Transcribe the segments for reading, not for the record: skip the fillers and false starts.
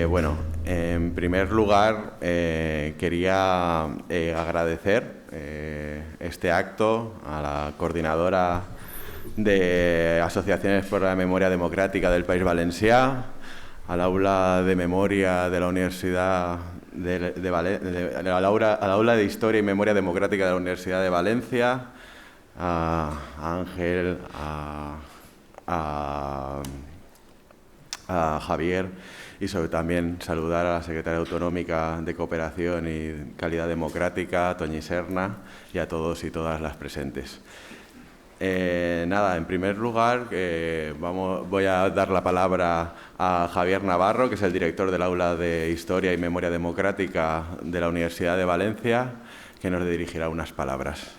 Bueno, en primer lugar, quería agradecer este acto a la coordinadora de Asociaciones por la Memoria Democrática del País Valencià, al aula de memoria de la Universidad al aula de Historia y Memoria Democrática de la Universidad de Valencia, a Ángel, a Javier, y también saludar a la Secretaria Autonómica de Cooperación y Calidad Democrática, Toñi Serna, y a todos y todas las presentes. En primer lugar voy a dar la palabra a Javier Navarro, que es el director del Aula de Historia y Memoria Democrática de la Universidad de Valencia, que nos dirigirá unas palabras.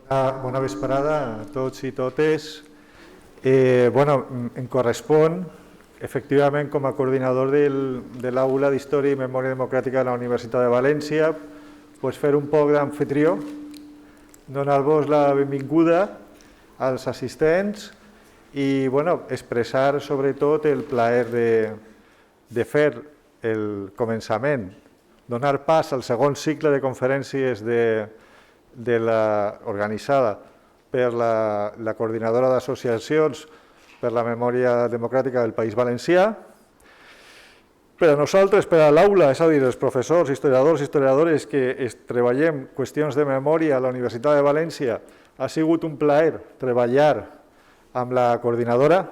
Bona vesprada a tots i totes. Em correspon, efectivament, com a coordinador de l'Aula d'Història i Memòria Democràtica de la Universitat de València, fer un poc d'amfitrió, donar-vos la benvinguda als assistents i expressar sobretot el plaer de fer el començament, donar pas al segon cicle de conferències organitzada per la Coordinadora d'Associacions per la Memòria Democràtica del País Valencià. Per a nosaltres, per a l'aula, és a dir, els professors, historiadors i historiadores que treballem qüestions de memòria a la Universitat de València, ha sigut un plaer treballar amb la coordinadora,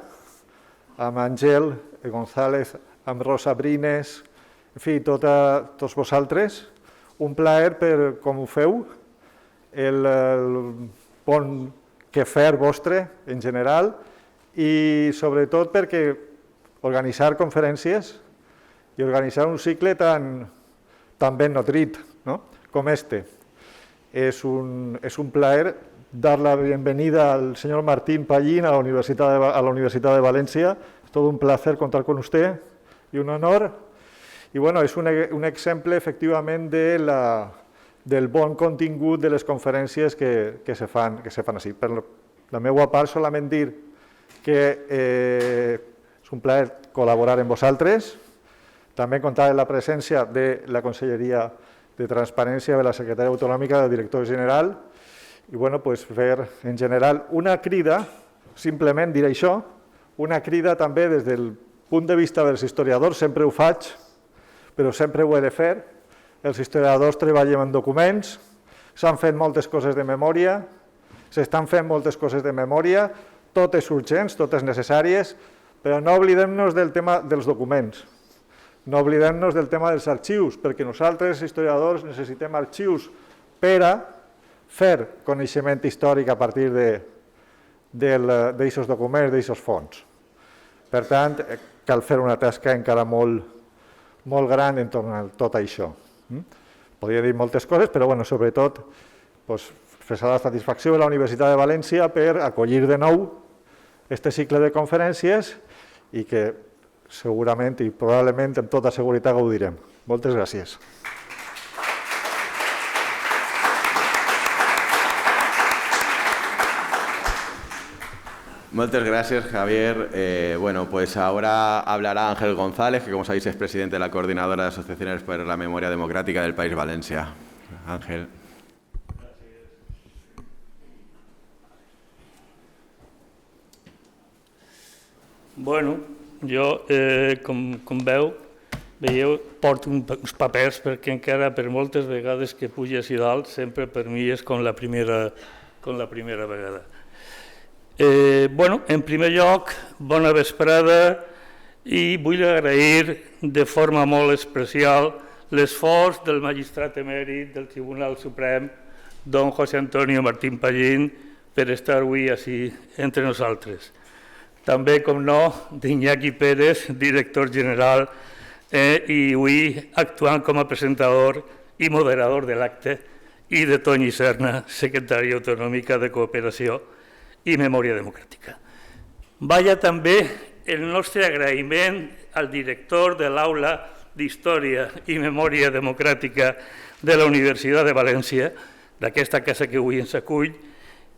amb Àngel González, amb Rosa Brines, en fi, tots vosaltres. Un plaer per com ho feu, el bon quefer vostre en general i sobretot perquè organitzar conferències i organitzar un cicle tan ben nodrit com este. És un plaer dar la bienvenida al senyor Martín Pallín a la Universitat de València. És tot un placer contar con usted i un honor. I és un exemple efectivament del bon contingut de les conferències que se fan així. Per la meva part, solament dir que és un plaer col·laborar amb vosaltres, també comptar amb la presència de la Conselleria de Transparència, de la Secretaria Autonòmica, del Director General, i fer en general una crida, simplement dir això, una crida també des del punt de vista dels historiadors, sempre ho faig, però sempre ho he de fer. Els historiadors treballem en documents, s'han fet moltes coses de memòria, s'estan fent moltes coses de memòria, totes urgents, totes necessàries, però no oblidem-nos del tema dels documents, no oblidem-nos del tema dels arxius, perquè nosaltres, historiadors, necessitem arxius per a fer coneixement històric a partir d'aquests documents, d'aquests fons. Per tant, cal fer una tasca encara molt gran entorn a tot això. Podria dir moltes coses, però sobretot expressar la satisfacció de la Universitat de València per acollir de nou aquest cicle de conferències i que segurament i probablement amb tota seguretat gaudirem. Moltes gràcies. Muchas gracias, Javier. Pues ahora hablará Ángel González, que como sabéis es presidente de la Coordinadora de Asociaciones por la Memoria Democrática del País Valencià. Ángel. Jo, com veieu, porto uns papers perquè encara per moltes vegades que pugi així dalt, sempre per mi és com la primera vegada. En primer lloc, bona vesprada i vull agrair de forma molt especial l'esforç del magistrat emèrit del Tribunal Suprem, don José Antonio Martín Pallín, per estar avui així entre nosaltres. També, com no, d'Iñaki Pérez, director general, i avui actuant com a presentador i moderador de l'acte, i de Toñi Serna, secretària autonòmica de Cooperació i Memòria Democràtica. Vaya també el nostre agraïment al director de l'Aula d'Història i Memòria Democràtica de la Universitat de València, d'aquesta casa que avui ens acull,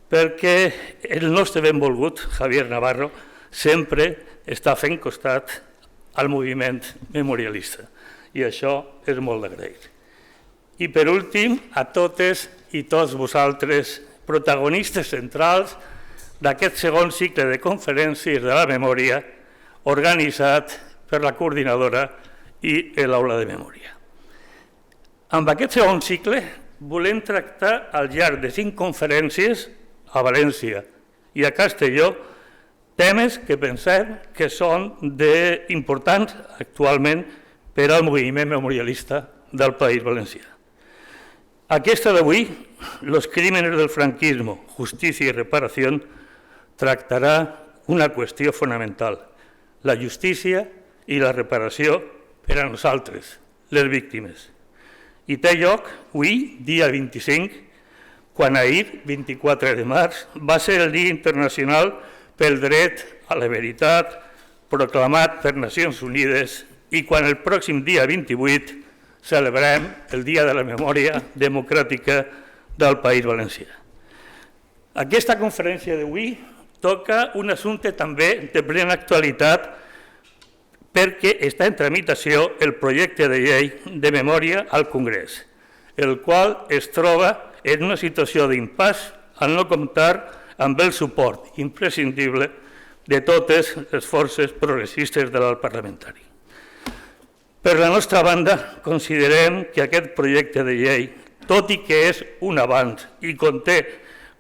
perquè el nostre benvolgut, Javier Navarro, sempre està fent costat al moviment memorialista. I això és molt d'agrair. I per últim, a totes i tots vosaltres, protagonistes centrals d'aquest segon cicle de conferències de la memòria organitzat per la coordinadora i l'Aula de Memòria. Amb aquest segon cicle volem tractar al llarg de 5 conferències a València i a Castelló temes que pensem que són importants actualment per al moviment memorialista del País Valencià. Aquesta d'avui, Los crímenes del franquismo, justicia y reparación, tractarà una qüestió fonamental, la justícia i la reparació per a nosaltres, les víctimes. I té lloc avui, dia 25, quan ahir, 24 de març, va ser el Dia Internacional pel Dret a la Veritat, proclamat per Nacions Unides, i quan el pròxim dia 28 celebrem el Dia de la Memòria Democràtica del País Valencià. Aquesta conferència d'avui toca un assumpte també de plena actualitat perquè està en tramitació el projecte de llei de memòria al Congrés, el qual es troba en una situació d'impàs al no comptar amb el suport imprescindible de totes les forces progressistes de l'alt parlamentari. Per la nostra banda, considerem que aquest projecte de llei, tot i que és un avanç i conté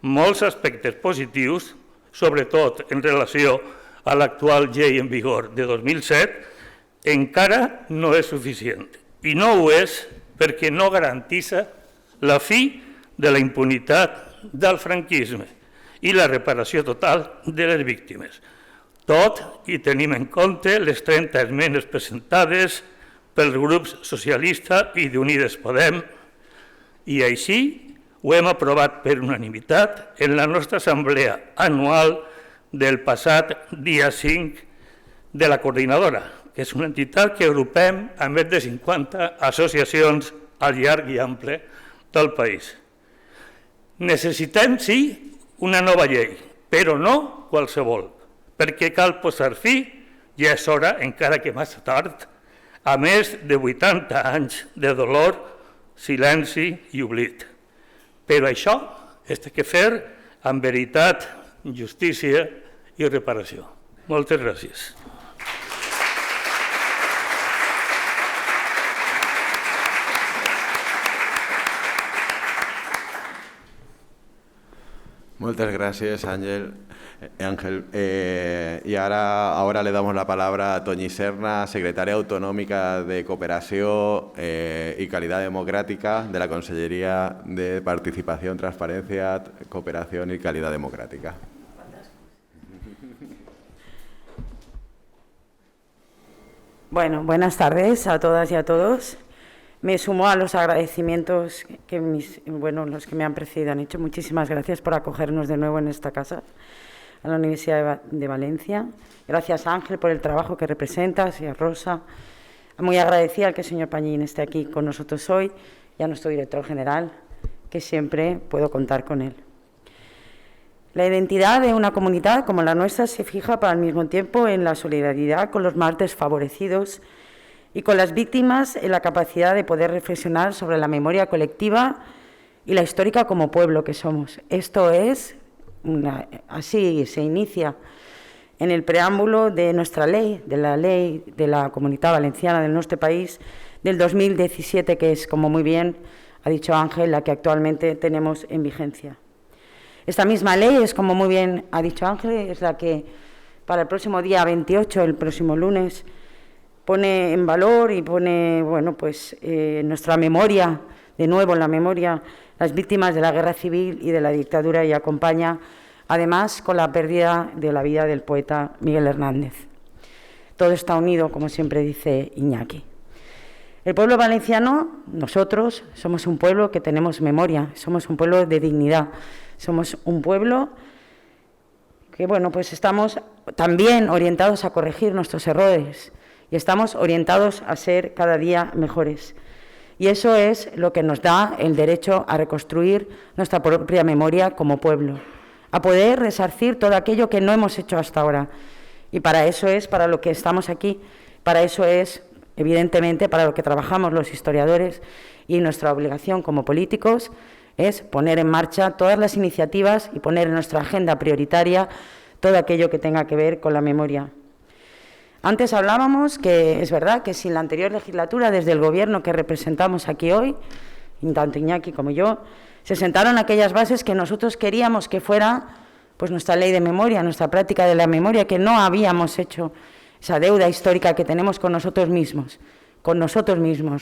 molts aspectes positius, sobretot en relació a l'actual llei en vigor de 2007, encara no és suficient. I no ho és perquè no garantissa la fi de la impunitat del franquisme i la reparació total de les víctimes. Tot i tenim en compte les 30 esmenes presentades pels grups socialista i d'Unides Podem, i així ho hem aprovat per unanimitat en la nostra assemblea anual del passat dia 5 de la coordinadora, que és una entitat que agrupem a més de 50 associacions al llarg i ample del país. Necessitem, sí, una nova llei, però no qualsevol, perquè cal posar fi, ja és hora, encara que massa tard, a més de 80 anys de dolor, silenci i oblit. Però això es té que fer amb veritat, justícia i reparació. Moltes gràcies. Muchas gracias, Ángel. Y ahora le damos la palabra a Toñi Serna, secretaria autonómica de Cooperación y Calidad Democrática de la Consellería de Participación, Transparencia, Cooperación y Calidad Democrática. Bueno, buenas tardes a todas y a todos. Me sumo a los agradecimientos que los que me han precedido han hecho. Muchísimas gracias por acogernos de nuevo en esta casa, a la Universidad de Valencia. Gracias, Ángel, por el trabajo que representas, y a Rosa. Muy agradecida al que el señor Pañín esté aquí con nosotros hoy, y a nuestro director general, que siempre puedo contar con él. La identidad de una comunidad como la nuestra se fija al mismo tiempo en la solidaridad con los más desfavorecidos y con las víctimas, en la capacidad de poder reflexionar sobre la memoria colectiva y la histórica como pueblo que somos. Esto es, así se inicia en el preámbulo de nuestra ley, de la ley de la Comunitat Valenciana de nuestro país del 2017, que es, como muy bien ha dicho Ángel, la que actualmente tenemos en vigencia. Esta misma ley es, como muy bien ha dicho Ángel, es la que para el próximo día 28, el próximo lunes, pone en valor y pone nuestra memoria, de nuevo en la memoria, las víctimas de la guerra civil y de la dictadura, y acompaña además con la pérdida de la vida del poeta Miguel Hernández. Todo está unido, como siempre dice Iñaki. El pueblo valenciano, nosotros, somos un pueblo que tenemos memoria, somos un pueblo de dignidad, somos un pueblo que estamos también orientados a corregir nuestros errores, y estamos orientados a ser cada día mejores. Y eso es lo que nos da el derecho a reconstruir nuestra propia memoria como pueblo, a poder resarcir todo aquello que no hemos hecho hasta ahora. Y para eso es para lo que estamos aquí, para eso es, evidentemente, para lo que trabajamos los historiadores, y nuestra obligación como políticos es poner en marcha todas las iniciativas y poner en nuestra agenda prioritaria todo aquello que tenga que ver con la memoria. Antes hablábamos que es verdad que si en la anterior legislatura, desde el Gobierno que representamos aquí hoy, tanto Iñaki como yo, se sentaron aquellas bases que nosotros queríamos que fuera pues nuestra ley de memoria, nuestra práctica de la memoria, que no habíamos hecho, esa deuda histórica que tenemos con nosotros mismos,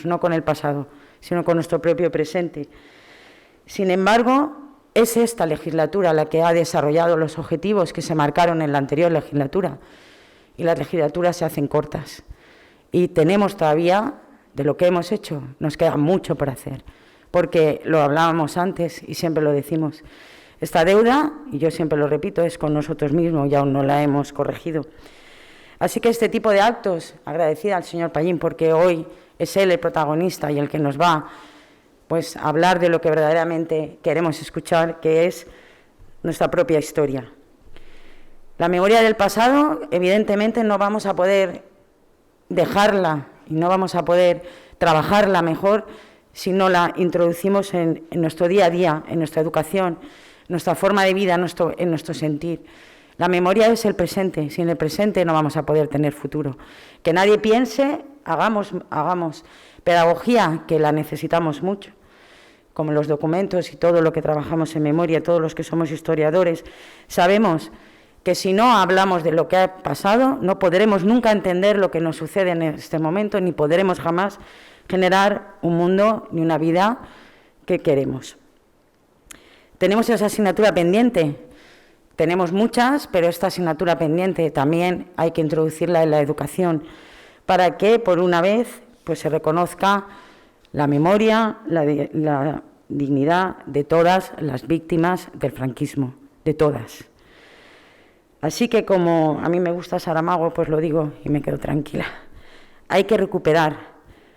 no con el pasado, sino con nuestro propio presente. Sin embargo, es esta legislatura la que ha desarrollado los objetivos que se marcaron en la anterior legislatura, y las legislaturas se hacen cortas. Y tenemos todavía, de lo que hemos hecho, nos queda mucho por hacer, porque lo hablábamos antes y siempre lo decimos. Esta deuda, y yo siempre lo repito, es con nosotros mismos y aún no la hemos corregido. Así que este tipo de actos, agradecida al señor Pallín, porque hoy es él el protagonista y el que nos va pues, a hablar de lo que verdaderamente queremos escuchar, que es nuestra propia historia. La memoria del pasado, evidentemente, no vamos a poder dejarla y no vamos a poder trabajarla mejor si no la introducimos en nuestro día a día, en nuestra educación, en nuestra forma de vida, en nuestro sentir. La memoria es el presente, sin el presente no vamos a poder tener futuro. Que nadie piense, hagamos pedagogía, que la necesitamos mucho, como los documentos y todo lo que trabajamos en memoria, todos los que somos historiadores, sabemos que si no hablamos de lo que ha pasado, no podremos nunca entender lo que nos sucede en este momento, ni podremos jamás generar un mundo ni una vida que queremos. ¿Tenemos esa asignatura pendiente? Tenemos muchas, pero esta asignatura pendiente también hay que introducirla en la educación para que, por una vez, pues se reconozca la memoria, la dignidad de todas las víctimas del franquismo, de todas. Así que, como a mí me gusta Saramago, pues lo digo y me quedo tranquila. Hay que recuperar,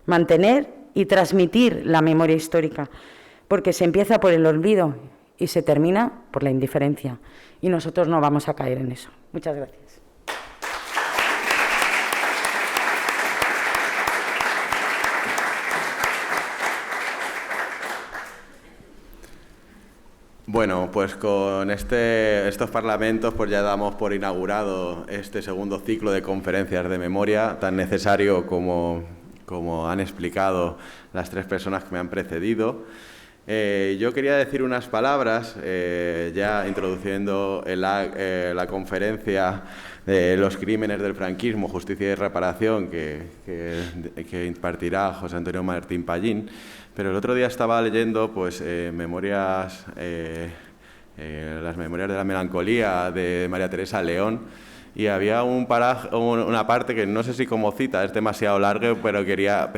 mantener y transmitir la memoria histórica, porque se empieza por el olvido y se termina por la indiferencia. Y nosotros no vamos a caer en eso. Muchas gracias. Bueno, pues con estos parlamentos pues ya damos por inaugurado este segundo ciclo de conferencias de memoria, tan necesario como han explicado las tres personas que me han precedido. Yo quería decir unas palabras, ya introduciendo la conferencia de los crímenes del franquismo, justicia y reparación, que impartirá José Antonio Martín Pallín. Pero el otro día estaba leyendo pues, las memorias de la melancolía de María Teresa León, y había una parte que no sé si como cita es demasiado largo, pero quería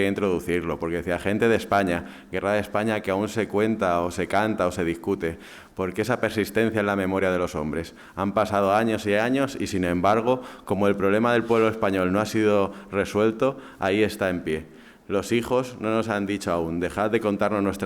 introducirlo, porque decía: gente de España, guerra de España que aún se cuenta o se canta o se discute. ¿Por qué esa persistencia en la memoria de los hombres? Han pasado años y años y, sin embargo, como el problema del pueblo español no ha sido resuelto, ahí está en pie. Los hijos no nos han dicho aún: dejad de contarnos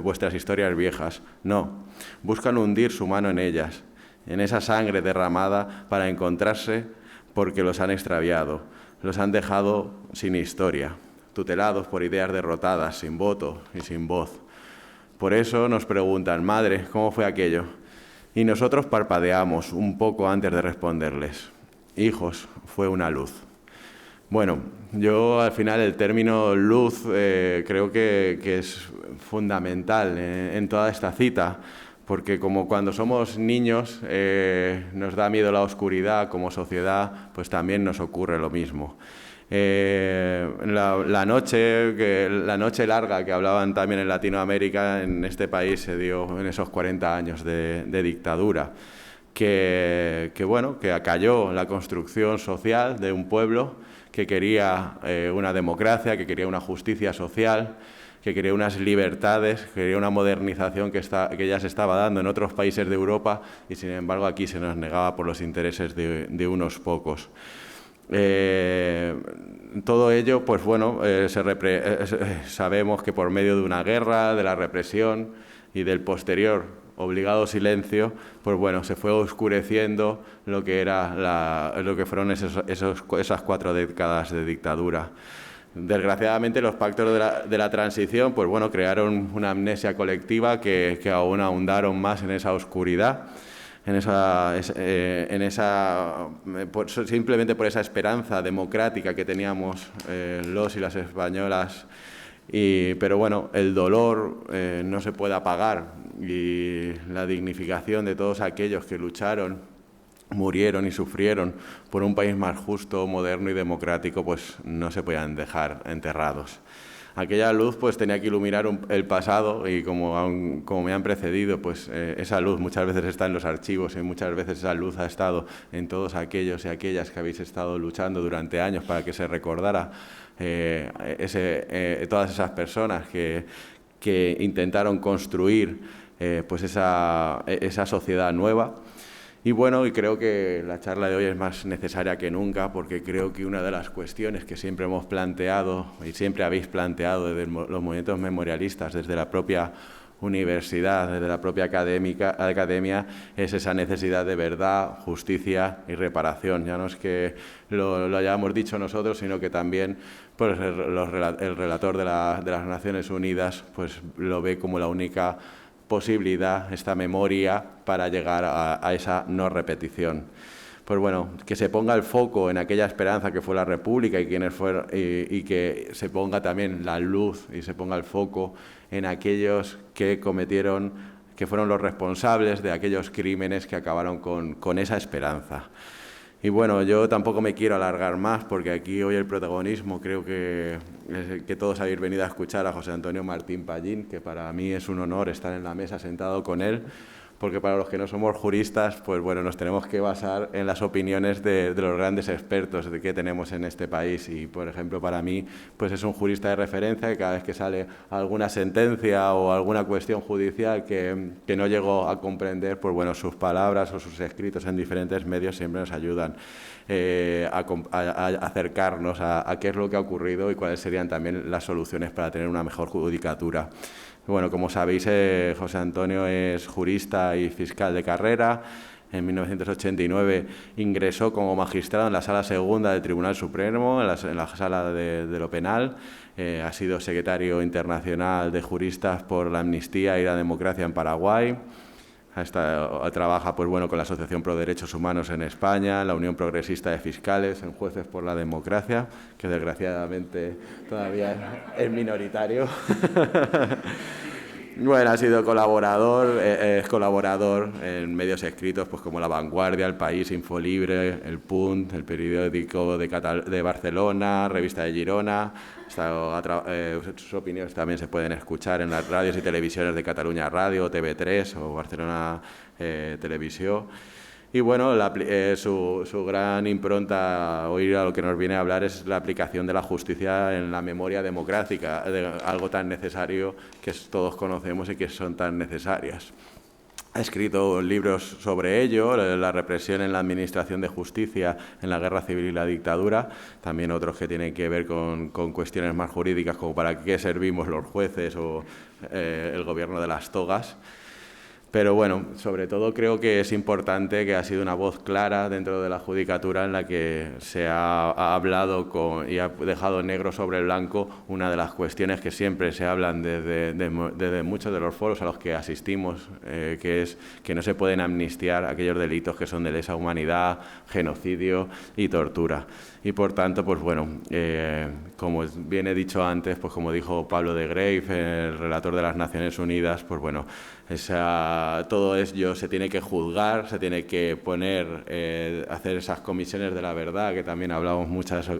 vuestras historias viejas. No, buscan hundir su mano en ellas, en esa sangre derramada para encontrarse, porque los han extraviado, los han dejado sin historia, tutelados por ideas derrotadas, sin voto y sin voz. Por eso nos preguntan: madre, ¿cómo fue aquello? Y nosotros parpadeamos un poco antes de responderles: hijos, fue una luz. Bueno, yo al final el término luz creo que es fundamental en toda esta cita, porque como cuando somos niños nos da miedo la oscuridad, como sociedad pues también nos ocurre lo mismo. La noche larga que hablaban también en Latinoamérica, en este país se dio en esos 40 años de dictadura, que acalló la construcción social de un pueblo que quería una democracia, que quería una justicia social, que quería unas libertades, que quería una modernización que ya se estaba dando en otros países de Europa, y sin embargo aquí se nos negaba por los intereses de unos pocos. Todo ello, pues bueno, sabemos que por medio de una guerra, de la represión y del posterior obligado silencio, pues bueno, se fue oscureciendo lo que fueron esas 4 décadas de dictadura. Desgraciadamente, los pactos de la transición, pues bueno, crearon una amnesia colectiva que aún ahondaron más en esa oscuridad, simplemente por esa esperanza democrática que teníamos los y las españolas. Pero bueno, el dolor no se puede apagar, y la dignificación de todos aquellos que lucharon, murieron y sufrieron por un país más justo, moderno y democrático, pues no se podían dejar enterrados. Aquella luz pues tenía que iluminar el pasado, y como me han precedido, pues esa luz muchas veces está en los archivos, y muchas veces esa luz ha estado en todos aquellos y aquellas que habéis estado luchando durante años para que se recordara todas esas personas que intentaron construir pues esa sociedad nueva. Y bueno, y creo que la charla de hoy es más necesaria que nunca, porque creo que una de las cuestiones que siempre hemos planteado y siempre habéis planteado desde los movimientos memorialistas, desde la propia universidad, desde la propia academia, es esa necesidad de verdad, justicia y reparación. Ya no es que lo hayamos dicho nosotros, sino que también pues, el relator de las Naciones Unidas pues, lo ve como la única posibilidad, esta memoria, para llegar a esa no repetición. Pues bueno, que se ponga el foco en aquella esperanza que fue la República y que se ponga también la luz y se ponga el foco en aquellos que fueron los responsables de aquellos crímenes que acabaron con esa esperanza. Y bueno, yo tampoco me quiero alargar más, porque aquí hoy el protagonismo creo que todos habéis venido a escuchar a José Antonio Martín Pallín, que para mí es un honor estar en la mesa sentado con él, porque para los que no somos juristas, pues bueno, nos tenemos que basar en las opiniones de los grandes expertos que tenemos en este país. Y, por ejemplo, para mí, pues es un jurista de referencia, que cada vez que sale alguna sentencia o alguna cuestión judicial que no llego a comprender, pues bueno, sus palabras o sus escritos en diferentes medios siempre nos ayudan a acercarnos a qué es lo que ha ocurrido y cuáles serían también las soluciones para tener una mejor judicatura. Bueno, como sabéis, José Antonio es jurista y fiscal de carrera. En 1989 ingresó como magistrado en la Sala Segunda del Tribunal Supremo, en la Sala de lo Penal. Ha sido secretario internacional de juristas por la amnistía y la democracia en Paraguay. Trabaja pues, bueno, con la Asociación Pro Derechos Humanos en España, la Unión Progresista de Fiscales, en Jueces por la Democracia, que desgraciadamente todavía es minoritario. Bueno, ha sido es colaborador en medios escritos pues, como La Vanguardia, El País, Infolibre, El Punt, El Periódico de Barcelona, Revista de Girona. Sus opiniones también se pueden escuchar en las radios y televisiones de Cataluña Radio, TV3 o Barcelona Televisión. Y bueno, su gran impronta, hoy a lo que nos viene a hablar, es la aplicación de la justicia en la memoria democrática, algo tan necesario que todos conocemos y que son tan necesarias. Ha escrito libros sobre ello, la represión en la administración de justicia en la guerra civil y la dictadura, también otros que tienen que ver con cuestiones más jurídicas, como para qué servimos los jueces o el gobierno de las togas. Pero bueno, sobre todo creo que es importante que ha sido una voz clara dentro de la judicatura en la que se ha hablado y ha dejado negro sobre blanco una de las cuestiones que siempre se hablan desde muchos de los foros a los que asistimos, que es que no se pueden amnistiar aquellos delitos que son de lesa humanidad, genocidio y tortura. Y por tanto, pues bueno, como bien he dicho antes, pues como dijo Pablo de Grave, el relator de las Naciones Unidas, pues bueno, todo ello se tiene que juzgar, se tiene que poner, hacer esas comisiones de la verdad, que también hablamos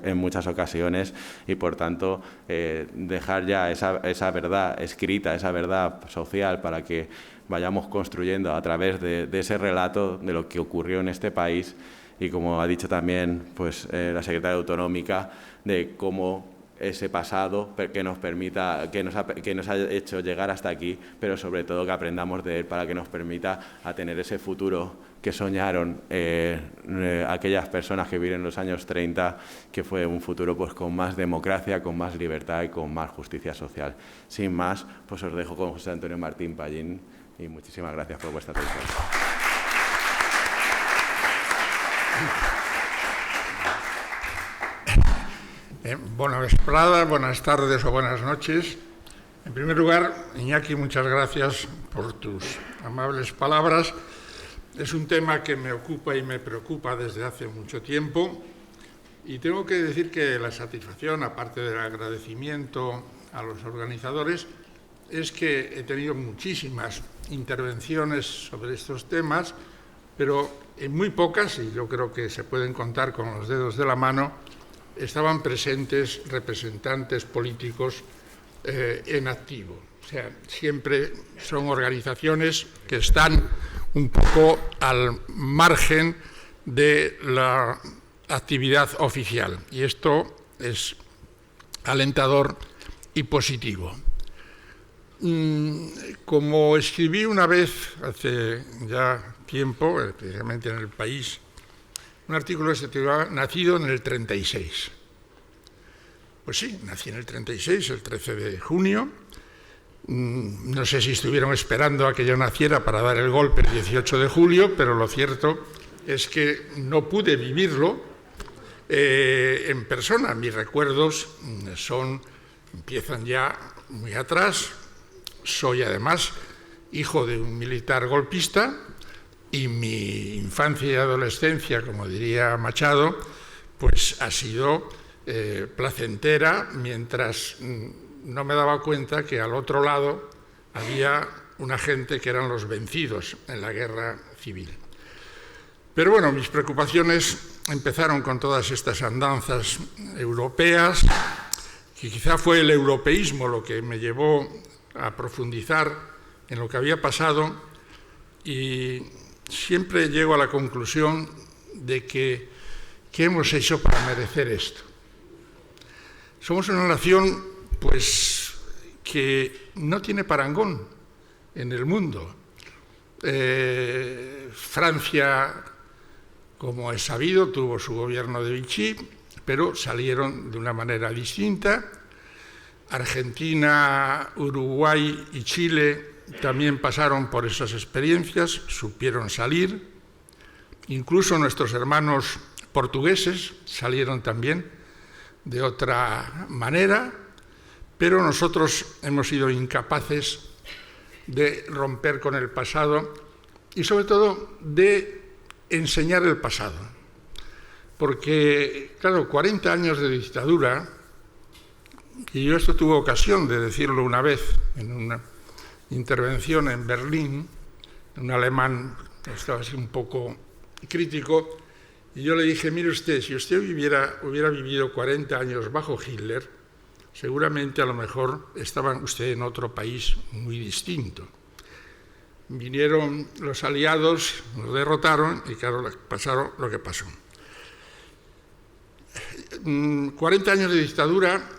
en muchas ocasiones, y por tanto dejar ya esa verdad escrita, esa verdad social, para que vayamos construyendo a través de ese relato de lo que ocurrió en este país. Y como ha dicho también pues, la secretaria autonómica, de cómo ese pasado que nos ha hecho llegar hasta aquí, pero sobre todo que aprendamos de él para que nos permita a tener ese futuro que soñaron aquellas personas que vivieron en los años 30, que fue un futuro pues, con más democracia, con más libertad y con más justicia social. Sin más, pues os dejo con José Antonio Martín Pallín, Y muchísimas gracias por vuestra atención. Buenas vespradas, buenas tardes o buenas noches. En primer lugar, Iñaki, muchas gracias por tus amables palabras. Es un tema que me ocupa y me preocupa desde hace mucho tiempo y tengo que decir que la satisfacción, aparte del agradecimiento a los organizadores, es que he tenido muchísimas intervenciones sobre estos temas, pero en muy pocas, y yo creo que se pueden contar con los dedos de la mano, estaban presentes representantes políticos en activo. O sea, siempre son organizaciones que están un poco al margen de la actividad oficial. Y esto es alentador y positivo. Como escribí una vez, hace ya tiempo, especialmente en El País, un artículo que se titulaba Nacido en el 36. Pues sí, nací en el 36, el 13 de junio. No sé si estuvieron esperando a que yo naciera para dar el golpe el 18 de julio, pero lo cierto es que no pude vivirlo en persona. Mis recuerdos empiezan ya muy atrás. Soy además hijo de un militar golpista y mi infancia y adolescencia, como diría Machado, pues ha sido placentera, mientras no me daba cuenta que al otro lado había una gente que eran los vencidos en la guerra civil. Pero bueno, mis preocupaciones empezaron con todas estas andanzas europeas, que quizá fue el europeísmo lo que me llevó a profundizar en lo que había pasado, y siempre llego a la conclusión de que ¿qué hemos hecho para merecer esto? Somos una nación, pues, que no tiene parangón en el mundo. Francia, como es sabido, tuvo su gobierno de Vichy, pero salieron de una manera distinta. Argentina, Uruguay y Chile también pasaron por esas experiencias, supieron salir. Incluso nuestros hermanos portugueses salieron también de otra manera, pero nosotros hemos sido incapaces de romper con el pasado y sobre todo de enseñar el pasado. Porque, claro, 40 años de dictadura, y yo esto tuve ocasión de decirlo una vez en una intervención en Berlín, un alemán que estaba así un poco crítico, y yo le dije, mire usted, si usted hubiera vivido 40 años bajo Hitler, seguramente a lo mejor estaba usted en otro país muy distinto. Vinieron los aliados, nos derrotaron y claro, pasaron lo que pasó. 40 años de dictadura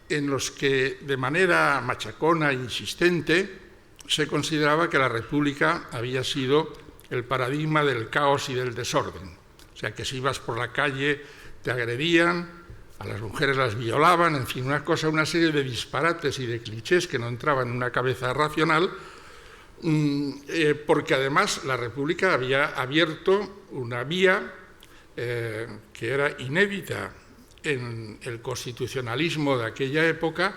en los que de manera machacona e insistente se consideraba que la República había sido el paradigma del caos y del desorden. O sea, que si ibas por la calle te agredían, a las mujeres las violaban, en fin, una serie de disparates y de clichés que no entraban en una cabeza racional, porque además la República había abierto una vía que era inédita en el constitucionalismo de aquella época,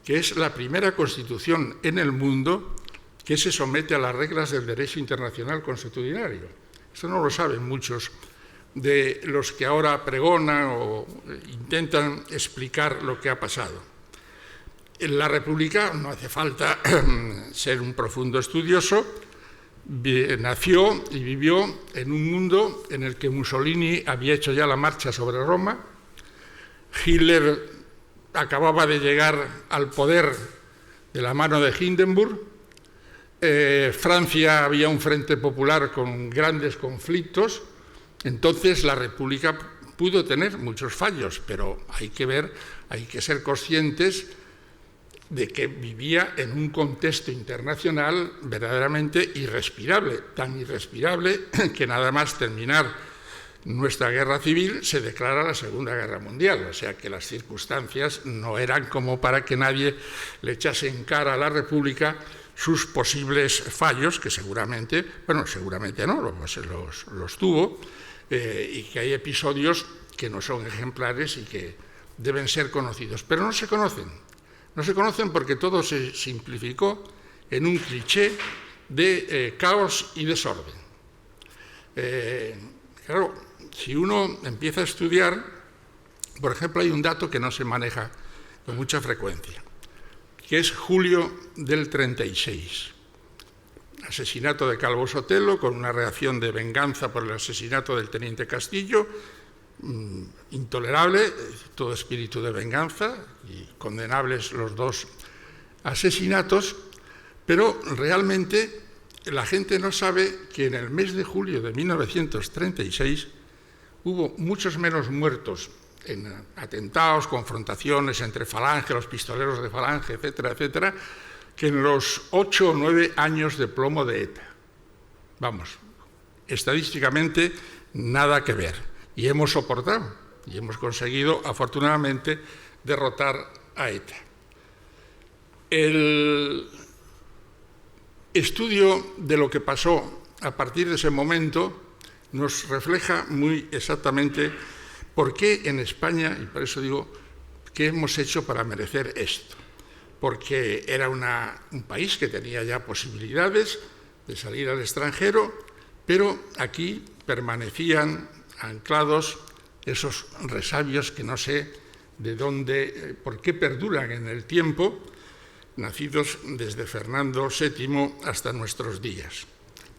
que es la primera constitución en el mundo que se somete a las reglas del derecho internacional consuetudinario. Esto no lo saben muchos de los que ahora pregonan o intentan explicar lo que ha pasado. En la República, no hace falta ser un profundo estudioso, nació y vivió en un mundo en el que Mussolini había hecho ya la marcha sobre Roma, Hitler acababa de llegar al poder de la mano de Hindenburg, Francia había un frente popular con grandes conflictos. Entonces la República pudo tener muchos fallos, pero hay que ser conscientes de que vivía en un contexto internacional verdaderamente irrespirable, tan irrespirable que nada más terminar nuestra guerra civil se declara la Segunda Guerra Mundial, o sea que las circunstancias no eran como para que nadie le echase en cara a la República sus posibles fallos, que seguramente, bueno, seguramente no, los tuvo, y que hay episodios que no son ejemplares y que deben ser conocidos, pero no se conocen. No se conocen porque todo se simplificó en un cliché de caos y desorden. Claro, si uno empieza a estudiar, por ejemplo, hay un dato que no se maneja con mucha frecuencia, que es julio del 36. Asesinato de Calvo Sotelo, con una reacción de venganza por el asesinato del teniente Castillo, intolerable, todo espíritu de venganza, y condenables los dos asesinatos, pero realmente la gente no sabe que en el mes de julio de 1936 hubo muchos menos muertos en atentados, confrontaciones entre Falange, los pistoleros de Falange, etcétera, etcétera, que en los 8 o 9 años de plomo de ETA. Vamos, estadísticamente nada que ver. Y hemos soportado, y hemos conseguido, afortunadamente, derrotar a ETA. El estudio de lo que pasó a partir de ese momento nos refleja muy exactamente por qué en España, y por eso digo, ¿qué hemos hecho para merecer esto? Porque era un país que tenía ya posibilidades de salir al extranjero, pero aquí permanecían anclados esos resabios que no sé de dónde, por qué perduran en el tiempo, nacidos desde Fernando VII hasta nuestros días.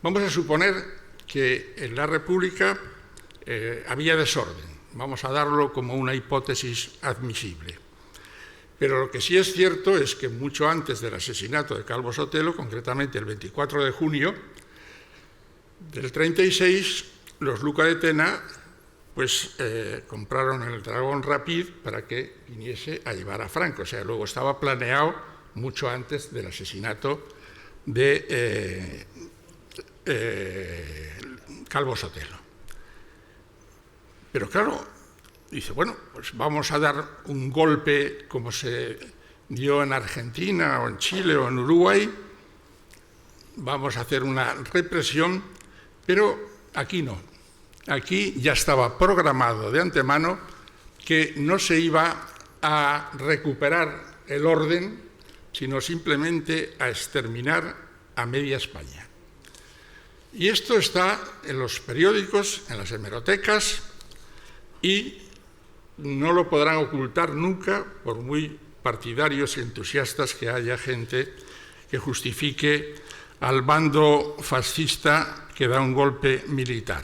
Vamos a suponer que en la República había desorden, vamos a darlo como una hipótesis admisible. Pero lo que sí es cierto es que mucho antes del asesinato de Calvo Sotelo, concretamente el 24 de junio del 36, los Luca de Tena pues, compraron el Dragón Rapid para que viniese a llevar a Franco. O sea, luego estaba planeado mucho antes del asesinato de Calvo Sotelo. Pero claro, dice, bueno, pues vamos a dar un golpe como se dio en Argentina o en Chile o en Uruguay, vamos a hacer una represión, pero aquí no. Aquí ya estaba programado de antemano que no se iba a recuperar el orden, sino simplemente a exterminar a media España. Y esto está en los periódicos, en las hemerotecas, y no lo podrán ocultar nunca, por muy partidarios y entusiastas que haya gente que justifique al bando fascista que da un golpe militar.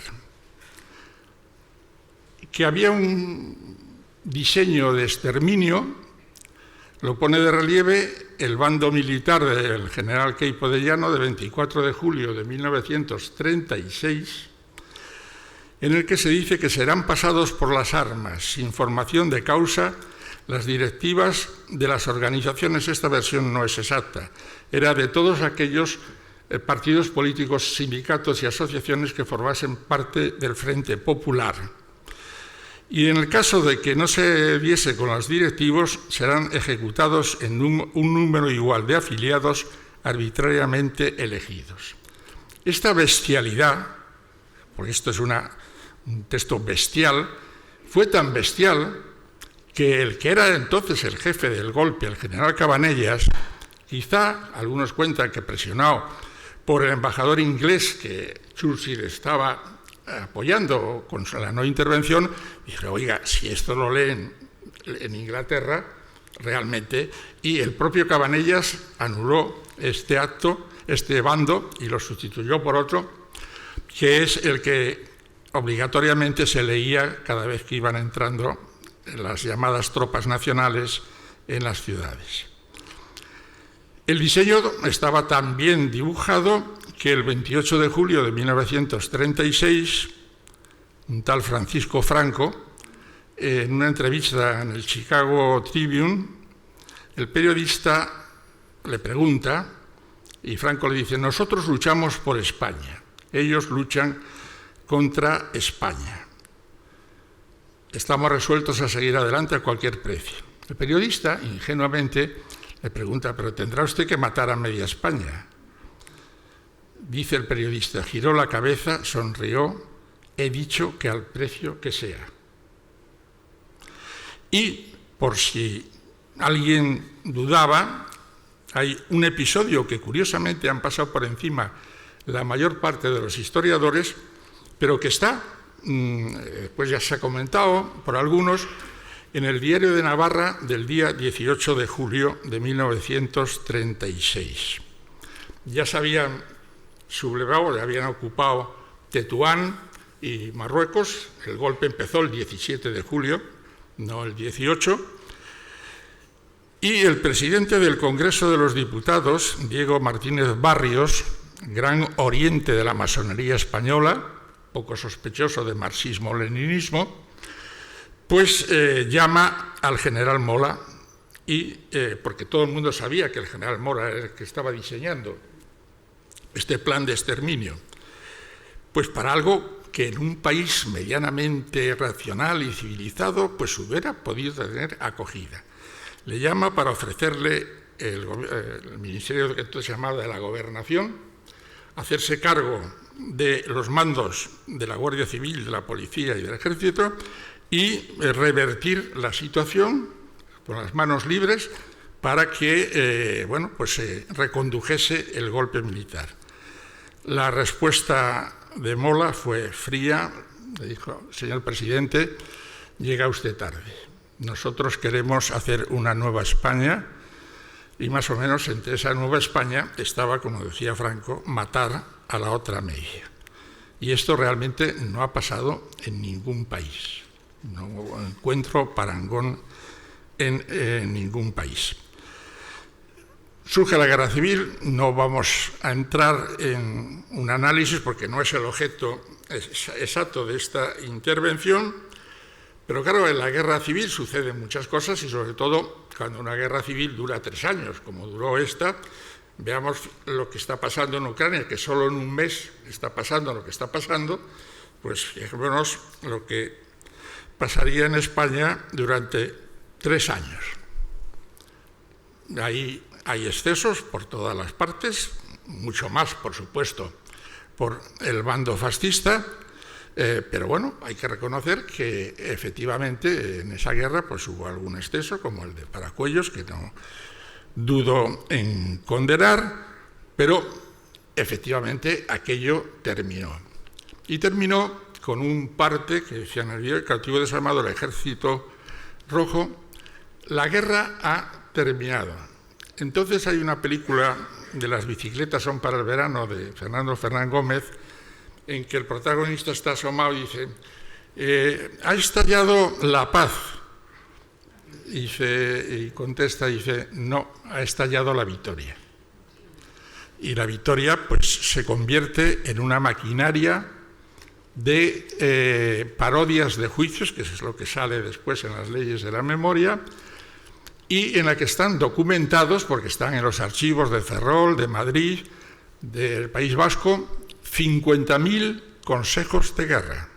Que había un diseño de exterminio, lo pone de relieve el bando militar del general Queipo de Llano de 24 de julio de 1936, en el que se dice que serán pasados por las armas, sin formación de causa, las directivas de las organizaciones. Esta versión no es exacta, era de todos aquellos partidos políticos, sindicatos y asociaciones que formasen parte del Frente Popular. Y en el caso de que no se diese con los directivos, serán ejecutados en un número igual de afiliados arbitrariamente elegidos. Esta bestialidad, porque esto es un texto bestial, fue tan bestial que el que era entonces el jefe del golpe, el general Cabanellas, quizá algunos cuentan que presionado por el embajador inglés que Churchill estaba apoyando con la no intervención, dije, oiga, si esto lo leen en Inglaterra, realmente, y el propio Cabanellas anuló este acto, este bando, y lo sustituyó por otro, que es el que obligatoriamente se leía cada vez que iban entrando las llamadas tropas nacionales en las ciudades. El diseño estaba tan bien dibujado que el 28 de julio de 1936, un tal Francisco Franco, en una entrevista en el Chicago Tribune, el periodista le pregunta, y Franco le dice, nosotros luchamos por España, ellos luchan contra España. Estamos resueltos a seguir adelante a cualquier precio. El periodista, ingenuamente, Le pregunta, ¿pero tendrá usted que matar a media España? Dice el periodista, giró la cabeza, sonrió, he dicho que al precio que sea. Y, por si alguien dudaba, hay un episodio que curiosamente han pasado por encima la mayor parte de los historiadores, pero que está, pues ya se ha comentado por algunos, en el Diario de Navarra del día 18 de julio de 1936. Ya se habían sublevado, ya habían ocupado Tetuán y Marruecos. El golpe empezó el 17 de julio, no el 18. Y el presidente del Congreso de los Diputados, Diego Martínez Barrios, gran oriente de la masonería española, poco sospechoso de marxismo-leninismo, pues llama al general Mola, porque todo el mundo sabía que el general Mola era el que estaba diseñando este plan de exterminio, pues para algo que en un país medianamente racional y civilizado pues hubiera podido tener acogida. Le llama para ofrecerle el ministerio que entonces se llamaba de la Gobernación, hacerse cargo de los mandos de la Guardia Civil, de la Policía y del Ejército y revertir la situación con las manos libres para que se recondujese el golpe militar. La respuesta de Mola fue fría, le dijo, señor presidente, llega usted tarde. Nosotros queremos hacer una nueva España y más o menos entre esa nueva España estaba, como decía Franco, matar a la otra media. Y esto realmente no ha pasado en ningún país. No encuentro parangón en ningún país. Surge la guerra civil, no vamos a entrar en un análisis porque no es el objeto exacto de esta intervención, pero claro, en la guerra civil suceden muchas cosas y sobre todo cuando una guerra civil dura 3 años, como duró esta. Veamos lo que está pasando en Ucrania, que solo en un mes está pasando lo que está pasando, pues fijémonos lo que pasaría en España durante 3 años. Ahí hay excesos por todas las partes, mucho más, por supuesto, por el bando fascista, pero bueno, hay que reconocer que efectivamente en esa guerra pues hubo algún exceso, como el de Paracuellos, que no dudo en condenar, pero efectivamente aquello terminó. Y terminó con un parte que decía en el video, el cautivo desarmado del Ejército Rojo, la guerra ha terminado. Entonces hay una película de Las bicicletas son para el verano, de Fernando Fernán Gómez, en que el protagonista está asomado y dice, ha estallado la paz. Y contesta, dice, no, ha estallado la victoria. Y la victoria pues se convierte en una maquinaria de parodias de juicios, que es lo que sale después en las leyes de la memoria, y en la que están documentados, porque están en los archivos de Ferrol, de Madrid, del País Vasco, 50.000 consejos de guerra.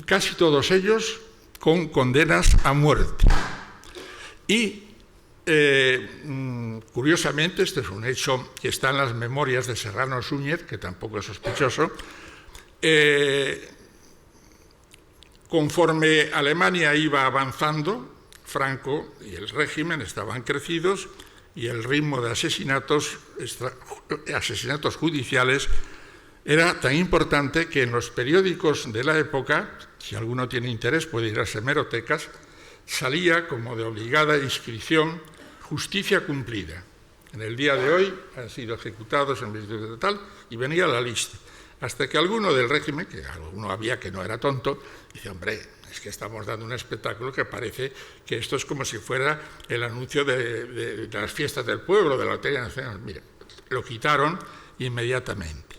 Casi todos ellos con condenas a muerte. Y, curiosamente, este es un hecho que está en las memorias de Serrano Súñez, que tampoco es sospechoso, conforme Alemania iba avanzando, Franco y el régimen estaban crecidos y el ritmo de asesinatos judiciales era tan importante que en los periódicos de la época, si alguno tiene interés puede ir a las hemerotecas, salía como de obligada inscripción justicia cumplida. En el día de hoy han sido ejecutados en virtud de tal, y venía la lista. Hasta que alguno del régimen, que alguno había que no era tonto, dice, hombre, es que estamos dando un espectáculo que parece que esto es como si fuera el anuncio de las fiestas del pueblo, de la Lotería Nacional. Mira, lo quitaron inmediatamente.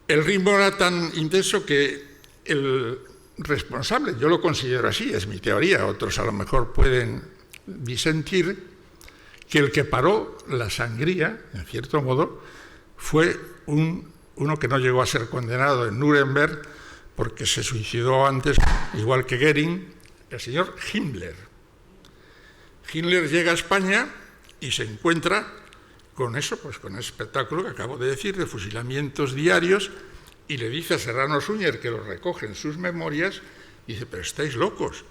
El ritmo era tan intenso que el responsable, yo lo considero así, es mi teoría, otros a lo mejor pueden disentir, que el que paró la sangría, en cierto modo, fue uno que no llegó a ser condenado en Nuremberg porque se suicidó antes, igual que Goering, el señor Himmler. Himmler llega a España y se encuentra con eso, pues con ese espectáculo que acabo de decir, de fusilamientos diarios, y le dice a Serrano Suñer, que lo recoge en sus memorias, y dice, pero estáis locos,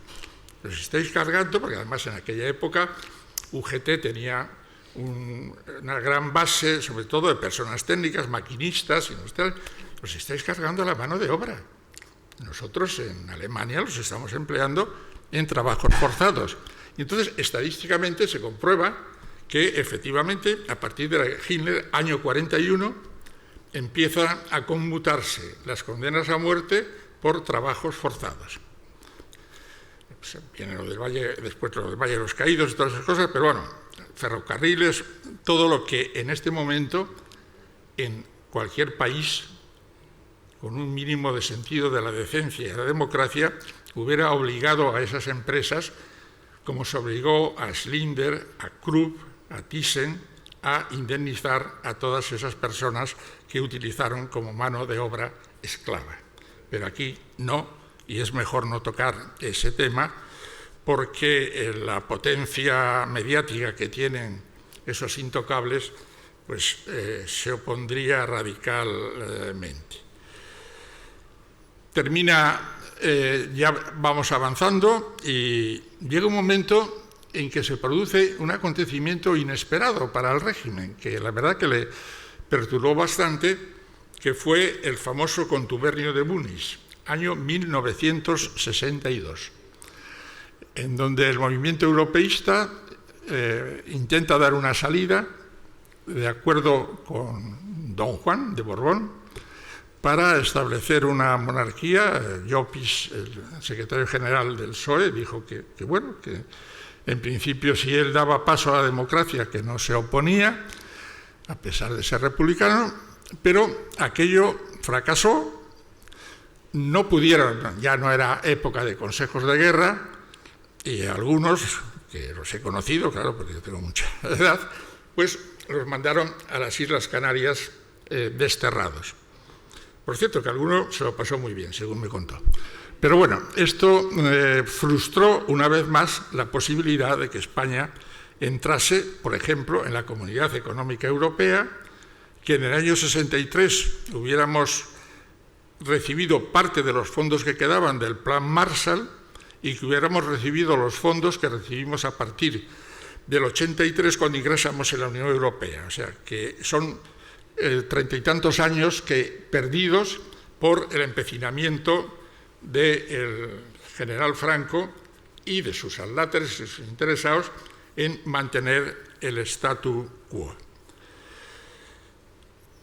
los estáis cargando, porque además en aquella época UGT tenía una gran base, sobre todo de personas técnicas, maquinistas, industriales, los estáis cargando a la mano de obra. Nosotros en Alemania los estamos empleando en trabajos forzados. Y entonces, estadísticamente se comprueba que efectivamente, a partir de Hitler, año 41, empiezan a conmutarse las condenas a muerte por trabajos forzados. Pues viene lo del Valle, después lo del Valle de los Caídos y todas esas cosas, pero bueno, ferrocarriles, todo lo que en este momento, en cualquier país, con un mínimo de sentido de la decencia y de la democracia, hubiera obligado a esas empresas, como se obligó a Schindler, a Krupp, a Thyssen, a indemnizar a todas esas personas que utilizaron como mano de obra esclava. Pero aquí no, y es mejor no tocar ese tema, porque la potencia mediática que tienen esos intocables, pues se opondría radicalmente. Termina, ya vamos avanzando, y llega un momento en que se produce un acontecimiento inesperado para el régimen, que la verdad que le perturbó bastante, que fue el famoso contubernio de Múnich, año 1962, en donde el movimiento europeísta intenta dar una salida, de acuerdo con Don Juan de Borbón, para establecer una monarquía. Llopis, el secretario general del PSOE, dijo que en principio, si él daba paso a la democracia, que no se oponía, a pesar de ser republicano, pero aquello fracasó, no pudieron, ya no era época de consejos de guerra, y algunos, que los he conocido, claro, porque yo tengo mucha edad, pues los mandaron a las Islas Canarias desterrados. Por cierto, que alguno se lo pasó muy bien, según me contó. Pero bueno, esto frustró una vez más la posibilidad de que España entrase, por ejemplo, en la Comunidad Económica Europea, que en el año 63 hubiéramos recibido parte de los fondos que quedaban del Plan Marshall y que hubiéramos recibido los fondos que recibimos a partir del 83 cuando ingresamos en la Unión Europea. O sea, que son 30 y tantos años perdidos por el empecinamiento del general Franco y de sus adláteres y sus interesados en mantener el statu quo.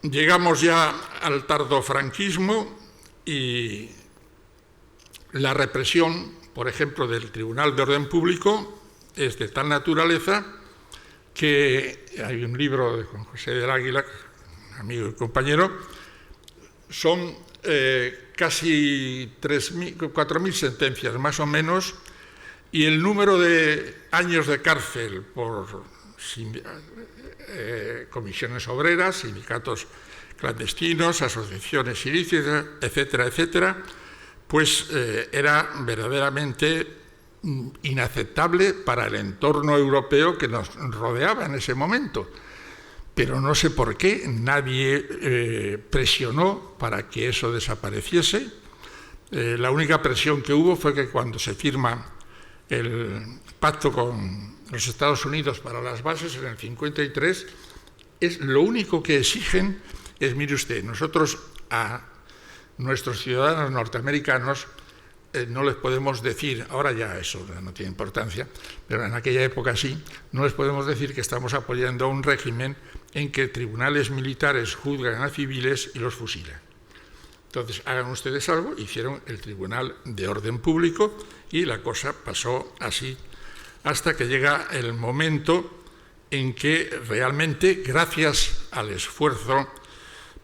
Llegamos ya al tardofranquismo y la represión, por ejemplo, del Tribunal de Orden Público es de tal naturaleza que hay un libro de Juan José del Águila, amigo y compañero, son casi 4.000 sentencias más o menos, y el número de años de cárcel por comisiones obreras, sindicatos clandestinos, asociaciones ilícitas, etcétera, etcétera, pues era verdaderamente inaceptable para el entorno europeo que nos rodeaba en ese momento. Pero no sé por qué nadie presionó para que eso desapareciese. La única presión que hubo fue que cuando se firma el pacto con los Estados Unidos para las bases en el 53, es lo único que exigen es, mire usted, nosotros a nuestros ciudadanos norteamericanos no les podemos decir, ahora ya eso no tiene importancia, pero en aquella época sí, no les podemos decir que estamos apoyando a un régimen en que tribunales militares juzgan a civiles y los fusilan. Entonces, hagan ustedes algo, hicieron el Tribunal de Orden Público y la cosa pasó así hasta que llega el momento en que realmente, gracias al esfuerzo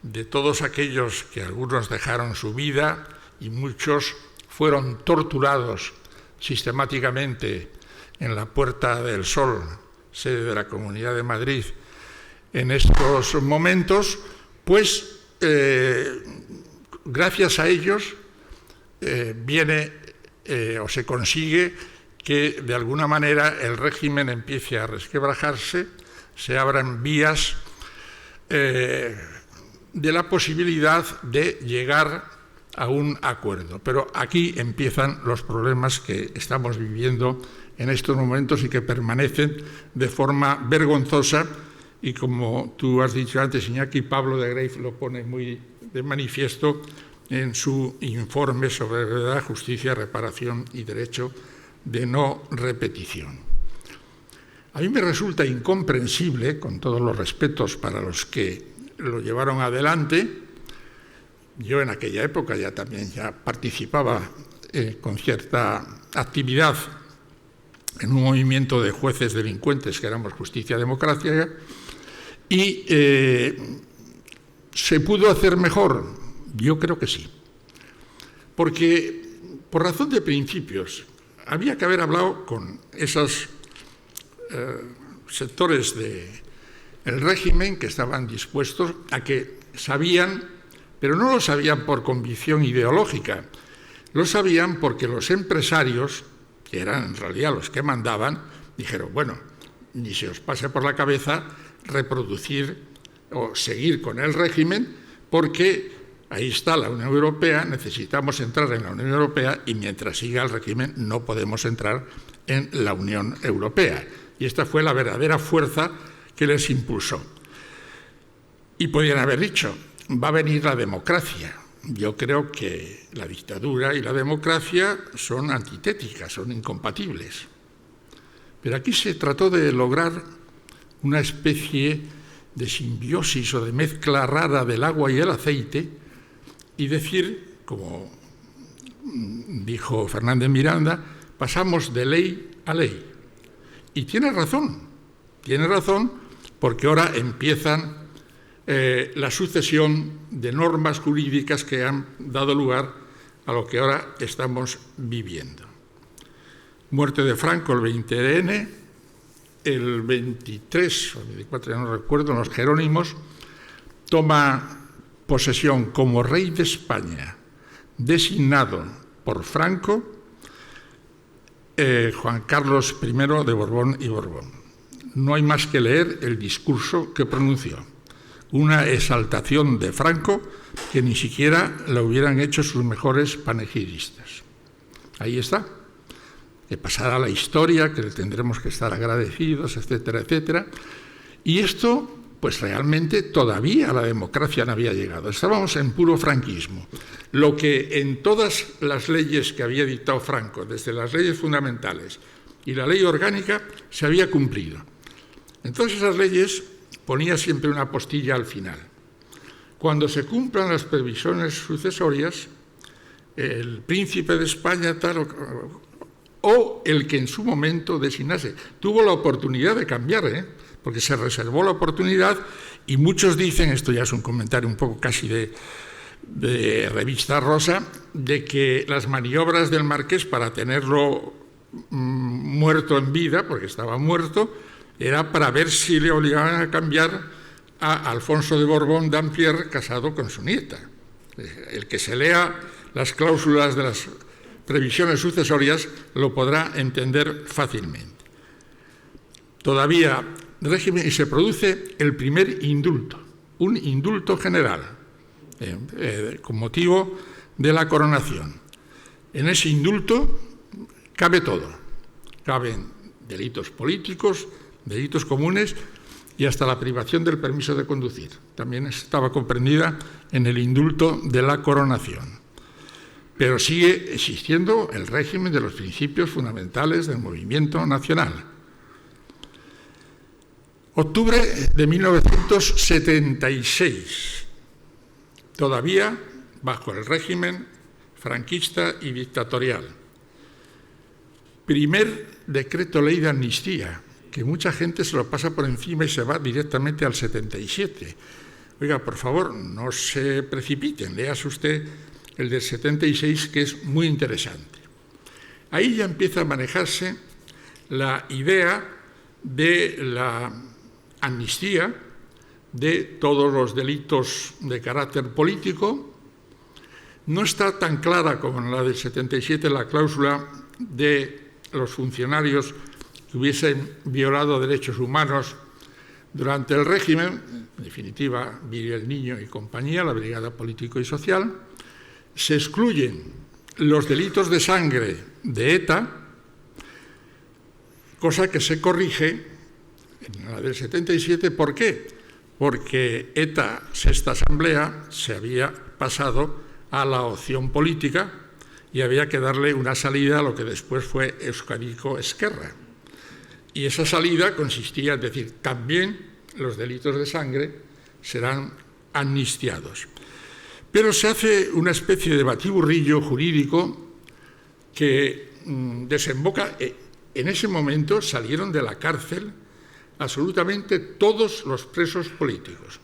de todos aquellos que algunos dejaron su vida y muchos fueron torturados sistemáticamente en la Puerta del Sol, sede de la Comunidad de Madrid, en estos momentos, pues gracias a ellos viene o se consigue que de alguna manera el régimen empiece a resquebrajarse, se abran vías de la posibilidad de llegar a un acuerdo. Pero aquí empiezan los problemas que estamos viviendo en estos momentos y que permanecen de forma vergonzosa, y como tú has dicho antes, Iñaki, Pablo de Greiff lo pone muy de manifiesto en su informe sobre verdad, justicia, reparación y derecho de no repetición. A mí me resulta incomprensible, con todos los respetos para los que lo llevaron adelante, yo en aquella época también participaba con cierta actividad en un movimiento de jueces delincuentes que éramos Justicia Democrática, y ¿se pudo hacer mejor? Yo creo que sí. Porque, por razón de principios, había que haber hablado con esos sectores del régimen que estaban dispuestos a que sabían, pero no lo sabían por convicción ideológica, lo sabían porque los empresarios, que eran en realidad los que mandaban, dijeron, bueno, ni se os pase por la cabeza reproducir o seguir con el régimen, porque ahí está la Unión Europea, necesitamos entrar en la Unión Europea y mientras siga el régimen no podemos entrar en la Unión Europea. Y esta fue la verdadera fuerza que les impulsó. Y podían haber dicho, va a venir la democracia. Yo creo que la dictadura y la democracia son antitéticas, son incompatibles. Pero aquí se trató de lograr una especie de simbiosis o de mezcla rara del agua y el aceite y decir, como dijo Fernández Miranda, pasamos de ley a ley. Y tiene razón porque ahora empiezan la sucesión de normas jurídicas que han dado lugar a lo que ahora estamos viviendo. Muerte de Franco el 20 de enero, el 23 o 24, ya no recuerdo, los Jerónimos, toma posesión como rey de España, designado por Franco, Juan Carlos I de Borbón y Borbón. No hay más que leer el discurso que pronunció. Una exaltación de Franco que ni siquiera la hubieran hecho sus mejores panegíristas. Ahí está. Que pasará la historia, que le tendremos que estar agradecidos, etcétera, etcétera. Y esto, pues realmente todavía la democracia no había llegado. Estábamos en puro franquismo. Lo que en todas las leyes que había dictado Franco, desde las leyes fundamentales y la ley orgánica, se había cumplido. Entonces esas leyes ponía siempre una postilla al final. Cuando se cumplan las previsiones sucesorias, el príncipe de España tal o el que en su momento designase. Tuvo la oportunidad de cambiar, porque se reservó la oportunidad y muchos dicen, esto ya es un comentario un poco casi de revista rosa, de que las maniobras del marqués para tenerlo muerto en vida, porque estaba muerto, era para ver si le obligaban a cambiar a Alfonso de Borbón Dampierre casado con su nieta. El que se lea las cláusulas de las previsiones sucesorias lo podrá entender fácilmente. Todavía régimen y se produce el primer indulto, un indulto general, con motivo de la coronación. En ese indulto cabe todo, caben delitos políticos, delitos comunes y hasta la privación del permiso de conducir. También estaba comprendida en el indulto de la coronación. Pero sigue existiendo el régimen de los principios fundamentales del movimiento nacional. Octubre de 1976, todavía bajo el régimen franquista y dictatorial. Primer decreto ley de amnistía, que mucha gente se lo pasa por encima y se va directamente al 77. Oiga, por favor, no se precipiten, léase usted el del 76, que es muy interesante. Ahí ya empieza a manejarse la idea de la amnistía de todos los delitos de carácter político. No está tan clara como en la del 77 la cláusula de los funcionarios que hubiesen violado derechos humanos durante el régimen, en definitiva, Viri el Niño y compañía, la Brigada Político y Social. Se excluyen los delitos de sangre de ETA, cosa que se corrige en la del 77. ¿Por qué? Porque ETA, Sexta Asamblea, se había pasado a la opción política y había que darle una salida a lo que después fue Euskadiko Ezkerra. Y esa salida consistía en decir, también los delitos de sangre serán amnistiados. Pero se hace una especie de batiburrillo jurídico que desemboca. En ese momento salieron de la cárcel absolutamente todos los presos políticos,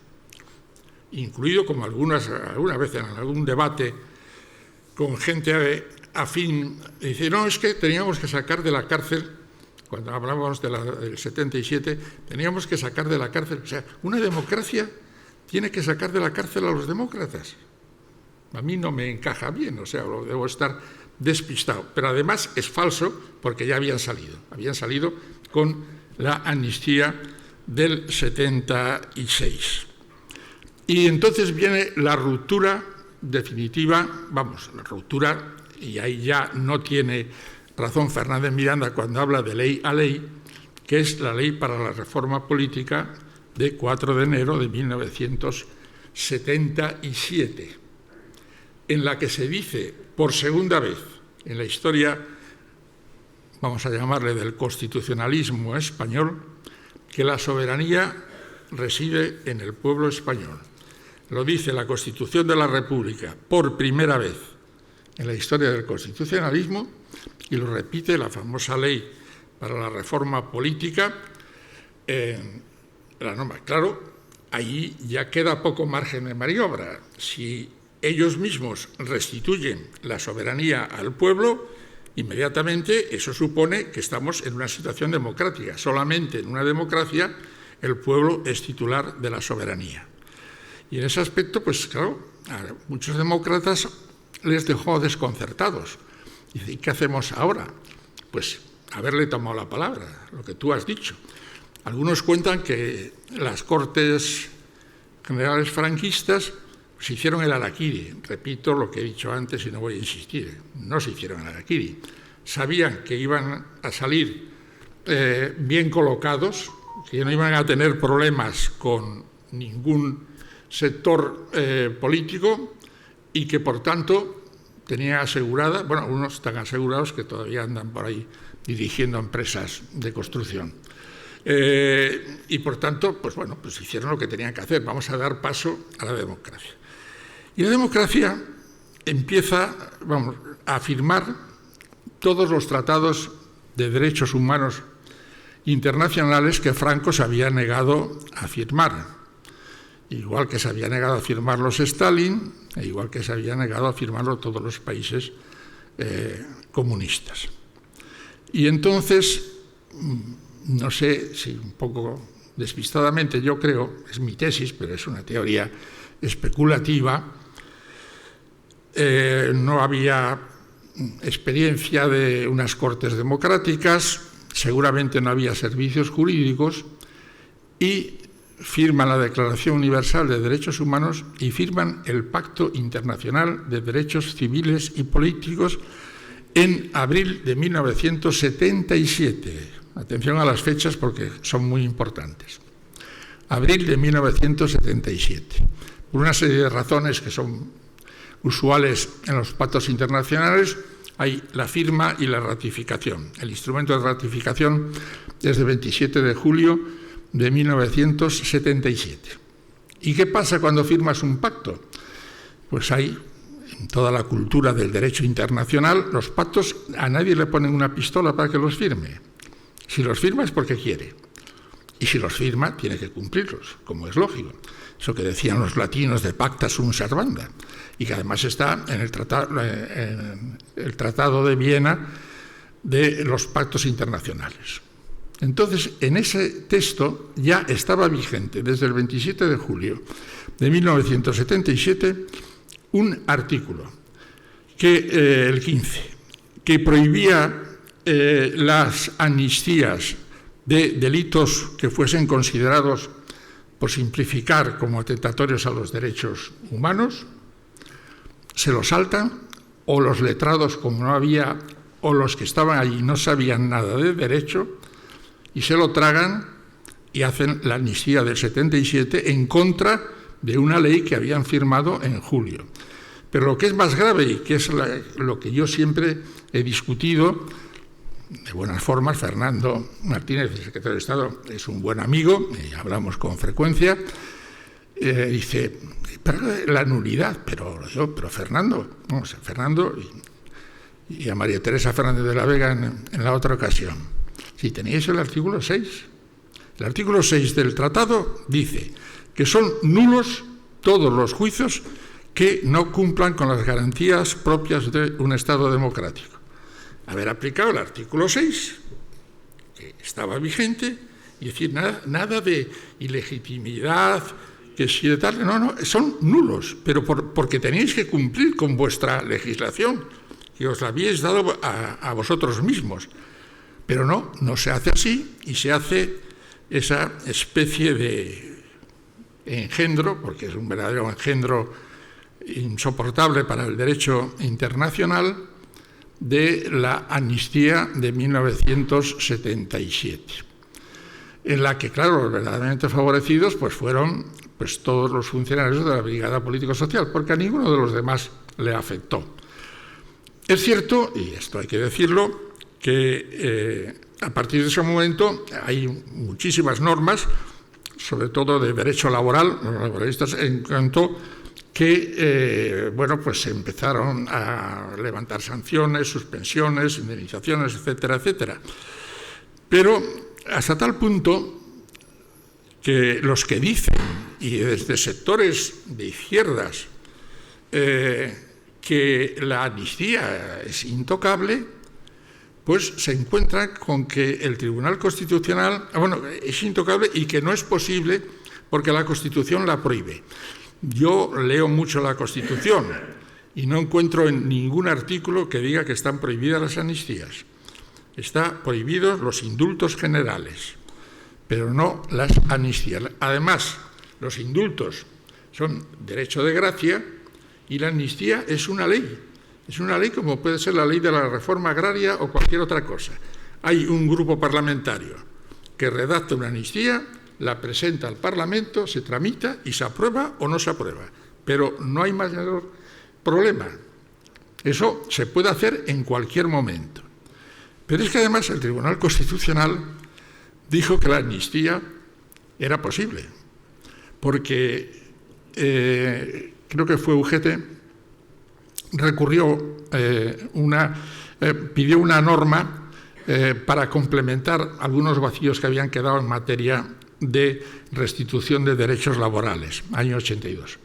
incluido, como alguna vez en algún debate con gente afín, dice, no, es que teníamos que sacar de la cárcel, cuando hablábamos del 77, teníamos que sacar de la cárcel, o sea, una democracia tiene que sacar de la cárcel a los demócratas. A mí no me encaja bien, o sea, debo estar despistado. Pero además es falso porque ya habían salido con la amnistía del 76. Y entonces viene la ruptura definitiva, la ruptura, y ahí ya no tiene razón Fernández Miranda cuando habla de ley a ley, que es la ley para la reforma política de 4 de enero de 1977. En la que se dice por segunda vez en la historia, vamos a llamarle del constitucionalismo español, que la soberanía reside en el pueblo español. Lo dice la Constitución de la República por primera vez en la historia del constitucionalismo y lo repite la famosa ley para la reforma política. La norma, claro, ahí ya queda poco margen de maniobra. Si ellos mismos restituyen la soberanía al pueblo, inmediatamente eso supone que estamos en una situación democrática. Solamente en una democracia el pueblo es titular de la soberanía. Y en ese aspecto, pues claro, a muchos demócratas les dejó desconcertados. ¿Y qué hacemos ahora? Pues haberle tomado la palabra, lo que tú has dicho. Algunos cuentan que las Cortes Generales franquistas se hicieron el harakiri. Repito lo que he dicho antes y no voy a insistir. No se hicieron el harakiri. Sabían que iban a salir bien colocados, que no iban a tener problemas con ningún sector político y que, por tanto, tenían asegurada, bueno, algunos están asegurados que todavía andan por ahí dirigiendo empresas de construcción. Y, por tanto, pues bueno, pues hicieron lo que tenían que hacer. Vamos a dar paso a la democracia. Y la democracia empieza, a firmar todos los tratados de derechos humanos internacionales que Franco se había negado a firmar, igual que se había negado a firmarlos Stalin, e igual que se había negado a firmarlo todos los países comunistas. Y entonces, no sé si un poco despistadamente, yo creo, es mi tesis, pero es una teoría especulativa, no había experiencia de unas cortes democráticas, seguramente no había servicios jurídicos, y firman la Declaración Universal de Derechos Humanos y firman el Pacto Internacional de Derechos Civiles y Políticos en abril de 1977. Atención a las fechas porque son muy importantes. Abril de 1977. Por una serie de razones que son usuales en los pactos internacionales, hay la firma y la ratificación. El instrumento de ratificación es de 27 de julio de 1977. ¿Y qué pasa cuando firmas un pacto? Pues hay, en toda la cultura del derecho internacional, los pactos a nadie le ponen una pistola para que los firme. Si los firma es porque quiere. Y si los firma, tiene que cumplirlos, como es lógico. Eso que decían los latinos de pacta sunt servanda, y que además está en el Tratado de Viena de los pactos internacionales. Entonces, en ese texto ya estaba vigente desde el 27 de julio de 1977 un artículo, el 15, que prohibía las amnistías de delitos que fuesen considerados, por simplificar, como atentatorios a los derechos humanos, se los saltan, o los letrados, como no había, o los que estaban allí no sabían nada de derecho, y se lo tragan y hacen la amnistía del 77 en contra de una ley que habían firmado en julio. Pero lo que es más grave, y que es lo que yo siempre he discutido, de buenas formas, Fernando Martínez, el secretario de Estado, es un buen amigo, y hablamos con frecuencia, dice, pero la nulidad, pero Fernando, vamos, Fernando y a María Teresa Fernández de la Vega en la otra ocasión, si teníais el artículo 6, el artículo 6 del tratado dice que son nulos todos los juicios que no cumplan con las garantías propias de un Estado democrático. Haber aplicado el artículo 6, que estaba vigente, y decir nada de ilegitimidad, que si de tal, no, son nulos, pero porque tenéis que cumplir con vuestra legislación, que os la habéis dado a vosotros mismos. Pero no se hace así, y se hace esa especie de engendro, porque es un verdadero engendro insoportable para el derecho internacional, de la amnistía de 1977, en la que, claro, los verdaderamente favorecidos pues fueron todos los funcionarios de la Brigada Político-Social, porque a ninguno de los demás le afectó. Es cierto, y esto hay que decirlo, que a partir de ese momento hay muchísimas normas, sobre todo de derecho laboral, los laboralistas, en cuanto que pues se empezaron a levantar sanciones, suspensiones, indemnizaciones, etcétera, etcétera. Pero hasta tal punto que los que dicen, y desde sectores de izquierdas, que la amnistía es intocable, pues se encuentran con que el Tribunal Constitucional, es intocable y que no es posible porque la Constitución la prohíbe. Yo leo mucho la Constitución y no encuentro en ningún artículo que diga que están prohibidas las amnistías. Están prohibidos los indultos generales, pero no las amnistías. Además, los indultos son derecho de gracia y la amnistía es una ley. Es una ley como puede ser la ley de la reforma agraria o cualquier otra cosa. Hay un grupo parlamentario que redacta una amnistía, la presenta al Parlamento, se tramita y se aprueba o no se aprueba. Pero no hay mayor problema. Eso se puede hacer en cualquier momento. Pero es que además el Tribunal Constitucional dijo que la amnistía era posible, porque creo que fue UGT, recurrió pidió una norma para complementar algunos vacíos que habían quedado en materia de restitución de derechos laborales, año 82.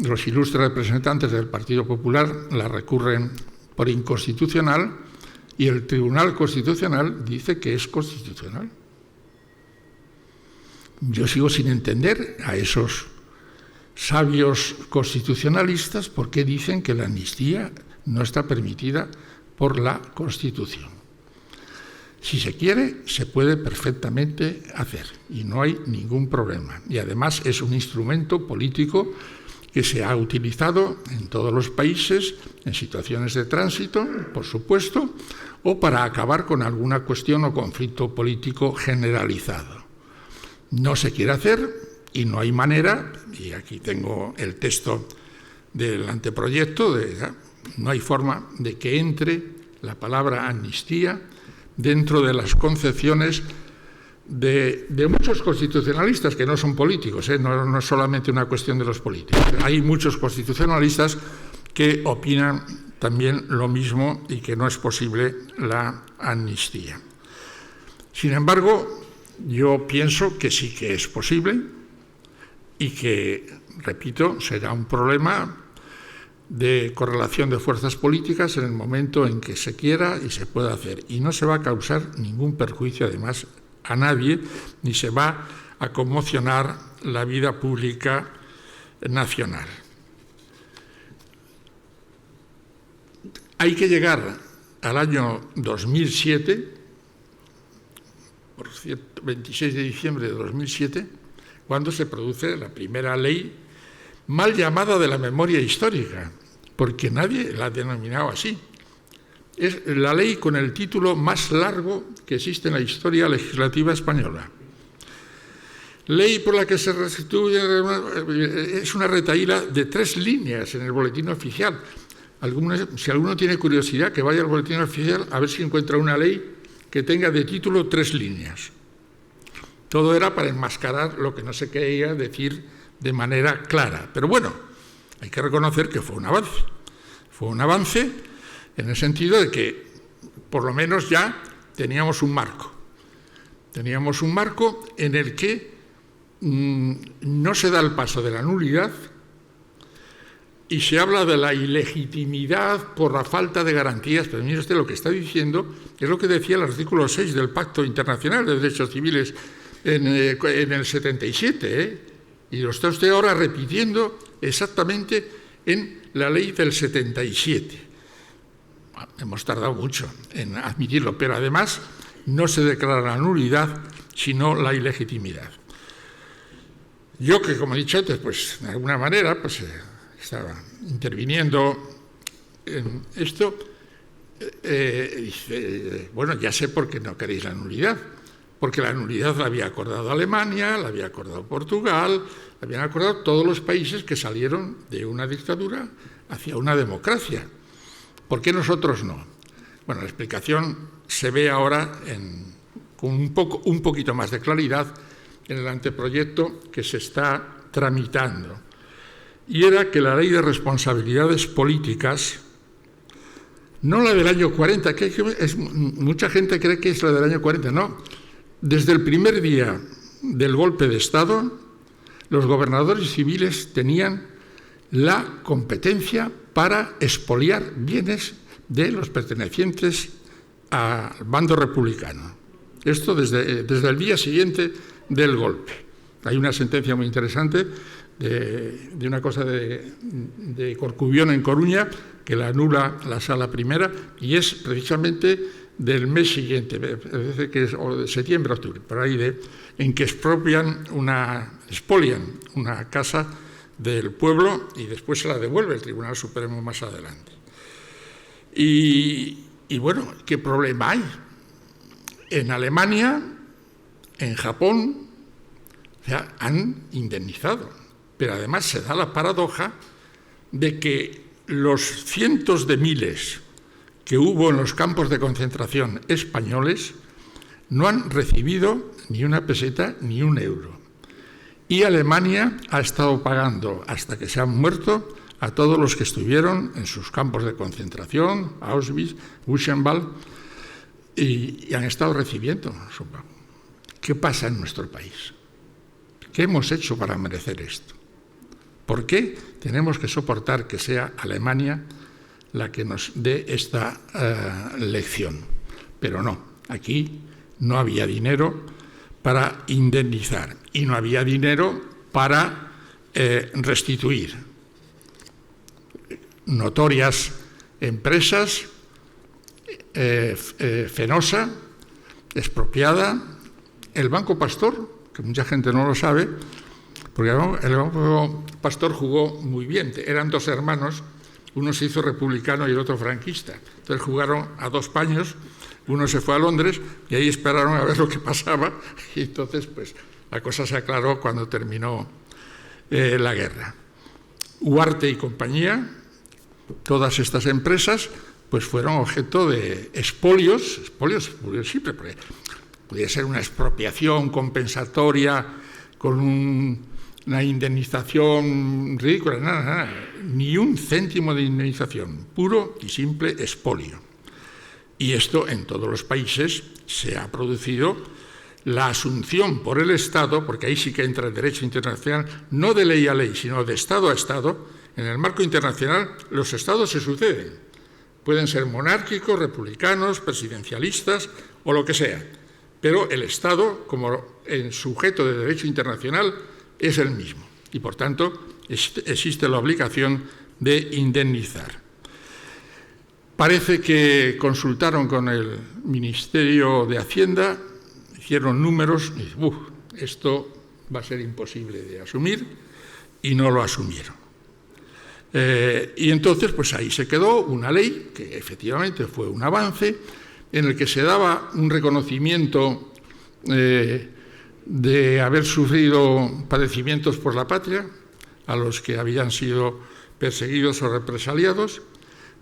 Los ilustres representantes del Partido Popular la recurren por inconstitucional y el Tribunal Constitucional dice que es constitucional. Yo sigo sin entender a esos sabios constitucionalistas por qué dicen que la amnistía no está permitida por la Constitución. Si se quiere, se puede perfectamente hacer y no hay ningún problema. Y además es un instrumento político que se ha utilizado en todos los países en situaciones de tránsito, por supuesto, o para acabar con alguna cuestión o conflicto político generalizado. No se quiere hacer y no hay manera, y aquí tengo el texto del anteproyecto, no hay forma de que entre la palabra amnistía dentro de las concepciones de muchos constitucionalistas que no son políticos, no es solamente una cuestión de los políticos. Hay muchos constitucionalistas que opinan también lo mismo y que no es posible la amnistía. Sin embargo, yo pienso que sí que es posible y que, repito, será un problema de correlación de fuerzas políticas en el momento en que se quiera y se pueda hacer. Y no se va a causar ningún perjuicio, además, a nadie, ni se va a conmocionar la vida pública nacional. hay que llegar al año 2007, por cierto, 26 de diciembre de 2007, cuando se produce la primera ley mal llamada de la memoria histórica, porque nadie la ha denominado así. Es la ley con el título más largo que existe en la historia legislativa española. Ley por la que se restituye, es una retahíla de 3 líneas en el boletín oficial. Si alguno tiene curiosidad, que vaya al boletín oficial a ver si encuentra una ley que tenga de título 3 líneas. Todo era para enmascarar lo que no se quería decir de manera clara. Pero bueno, hay que reconocer que fue un avance. Fue un avance en el sentido de que, por lo menos ya teníamos un marco. Teníamos un marco en el que no se da el paso de la nulidad y se habla de la ilegitimidad por la falta de garantías. Pero mire usted, lo que está diciendo es lo que decía el artículo 6 del Pacto Internacional de Derechos Civiles en el 77, y lo está usted ahora repitiendo exactamente en la ley del 77. Hemos tardado mucho en admitirlo, pero además no se declara la nulidad, sino la ilegitimidad. Yo, que como he dicho antes, pues de alguna manera pues estaba interviniendo en esto, dice, bueno, ya sé por qué no queréis la nulidad, porque la nulidad la había acordado Alemania, la había acordado Portugal, la habían acordado todos los países que salieron de una dictadura hacia una democracia. ¿Por qué nosotros no? Bueno, la explicación se ve ahora con un poquito más de claridad en el anteproyecto que se está tramitando. Y era que la ley de responsabilidades políticas, no la del año 40, mucha gente cree que es la del año 40, no. Desde el primer día del golpe de Estado, los gobernadores civiles tenían la competencia para expoliar bienes de los pertenecientes al bando republicano. Esto desde el día siguiente del golpe. Hay una sentencia muy interesante de una cosa de Corcubión en Coruña que la anula la Sala Primera, y es precisamente del mes siguiente, parece que es o de septiembre, octubre, por ahí, en que expolian una casa del pueblo y después se la devuelve el Tribunal Supremo más adelante. Y bueno, ¿qué problema hay? En Alemania, en Japón, ya han indemnizado, pero además se da la paradoja de que los cientos de miles que hubo en los campos de concentración españoles no han recibido ni una peseta ni un euro. Y Alemania ha estado pagando hasta que se han muerto a todos los que estuvieron en sus campos de concentración, Auschwitz, Buchenwald, y han estado recibiendo su pago. ¿Qué pasa en nuestro país? ¿Qué hemos hecho para merecer esto? ¿Por qué tenemos que soportar que sea Alemania la que nos dé esta lección? Pero no, aquí no había dinero para indemnizar y no había dinero para restituir. Notorias empresas, Fenosa, expropiada, el Banco Pastor, que mucha gente no lo sabe, porque el Banco Pastor jugó muy bien, eran 2 hermanos, uno se hizo republicano y el otro franquista, entonces jugaron a 2 paños, uno se fue a Londres y ahí esperaron a ver lo que pasaba, y entonces pues la cosa se aclaró cuando terminó la guerra. Huarte y compañía, todas estas empresas pues fueron objeto de expolios sí, pero podía ser una expropiación compensatoria con una indemnización ridícula, nada, ni un céntimo de indemnización, puro y simple expolio. Y esto en todos los países se ha producido la asunción por el Estado, porque ahí sí que entra el derecho internacional, no de ley a ley, sino de Estado a Estado. En el marco internacional los Estados se suceden. Pueden ser monárquicos, republicanos, presidencialistas o lo que sea. Pero el Estado, como en sujeto de derecho internacional, es el mismo. Y, por tanto, existe la obligación de indemnizar. Parece que consultaron con el Ministerio de Hacienda, hicieron números y esto va a ser imposible de asumir, y no lo asumieron. Y entonces, pues ahí se quedó una ley que efectivamente fue un avance, en el que se daba un reconocimiento de haber sufrido padecimientos por la patria a los que habían sido perseguidos o represaliados.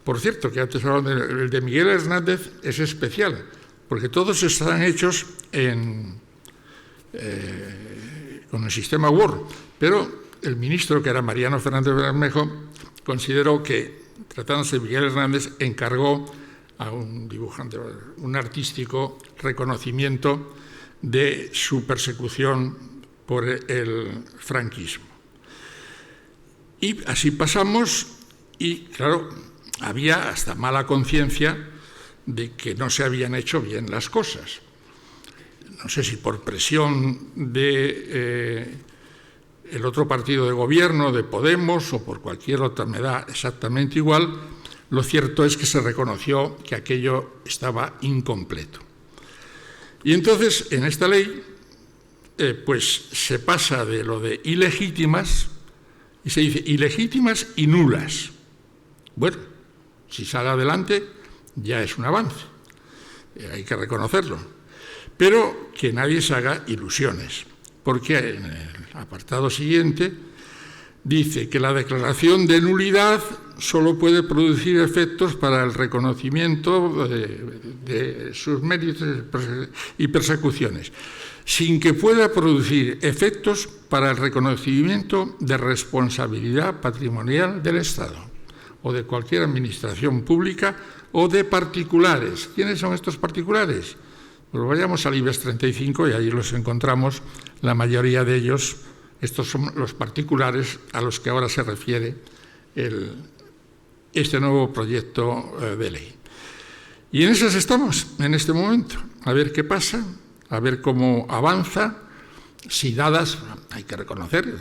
Por cierto, que antes hablaban el de Miguel Hernández, es especial, porque todos están hechos con el sistema Word, pero el ministro, que era Mariano Fernández Bermejo, consideró que, tratándose de Miguel Hernández, encargó a un dibujante, un artístico reconocimiento de su persecución por el franquismo. Y así pasamos, y claro, había hasta mala conciencia de que no se habían hecho bien las cosas. No sé si por presión de el otro partido de gobierno, de Podemos, o por cualquier otra, me da exactamente igual. Lo cierto es que se reconoció que aquello estaba incompleto. Y entonces, en esta ley, pues se pasa de lo de ilegítimas y se dice ilegítimas y nulas. Bueno, si sale adelante ya es un avance, hay que reconocerlo. Pero que nadie se haga ilusiones, porque en el apartado siguiente dice que la declaración de nulidad solo puede producir efectos para el reconocimiento de sus méritos y persecuciones, sin que pueda producir efectos para el reconocimiento de responsabilidad patrimonial del Estado o de cualquier administración pública o de particulares. ¿Quiénes son estos particulares? Pues vayamos al IBEX 35 y allí los encontramos, la mayoría de ellos. Estos son los particulares a los que ahora se refiere este nuevo proyecto de ley. Y en esas estamos en este momento, a ver qué pasa, a ver cómo avanza, si dadas, hay que reconocer,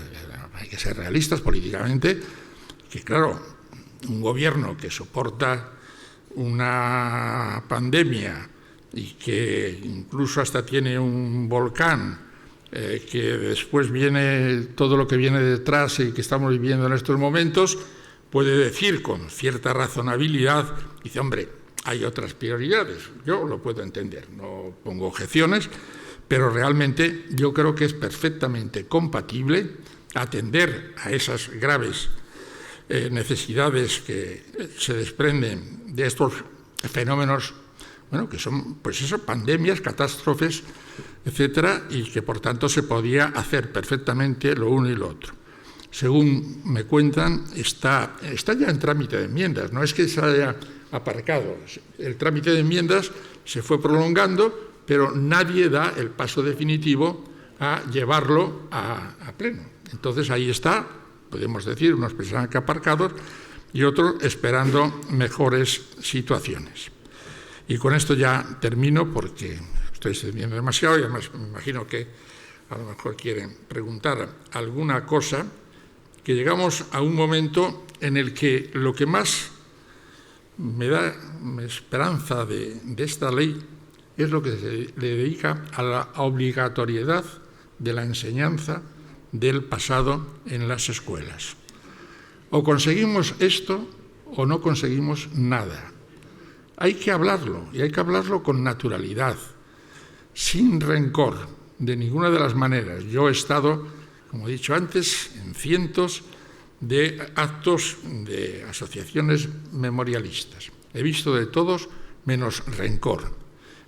hay que ser realistas políticamente, que claro, un gobierno que soporta una pandemia y que incluso hasta tiene un volcán, que después viene todo lo que viene detrás y que estamos viviendo en estos momentos, puede decir con cierta razonabilidad, dice, hombre, hay otras prioridades. Yo lo puedo entender, no pongo objeciones, pero realmente yo creo que es perfectamente compatible atender a esas graves necesidades que se desprenden de estos fenómenos, bueno, que son, pues eso, pandemias, catástrofes, etcétera, y que por tanto se podía hacer perfectamente lo uno y lo otro. Según me cuentan, está ya en trámite de enmiendas, no es que se haya aparcado. El trámite de enmiendas se fue prolongando, pero nadie da el paso definitivo a llevarlo a pleno. Entonces ahí está, podemos decir, unos pensaban que aparcados y otros esperando mejores situaciones. Y con esto ya termino porque estoy extendiendo demasiado y además me imagino que a lo mejor quieren preguntar alguna cosa, que llegamos a un momento en el que lo que más me da esperanza de esta ley es lo que se le dedica a la obligatoriedad de la enseñanza del pasado en las escuelas. O conseguimos esto o no conseguimos nada. Hay que hablarlo, y hay que hablarlo con naturalidad, sin rencor, de ninguna de las maneras. Yo he estado, como he dicho antes, en cientos de actos de asociaciones memorialistas. He visto de todos menos rencor.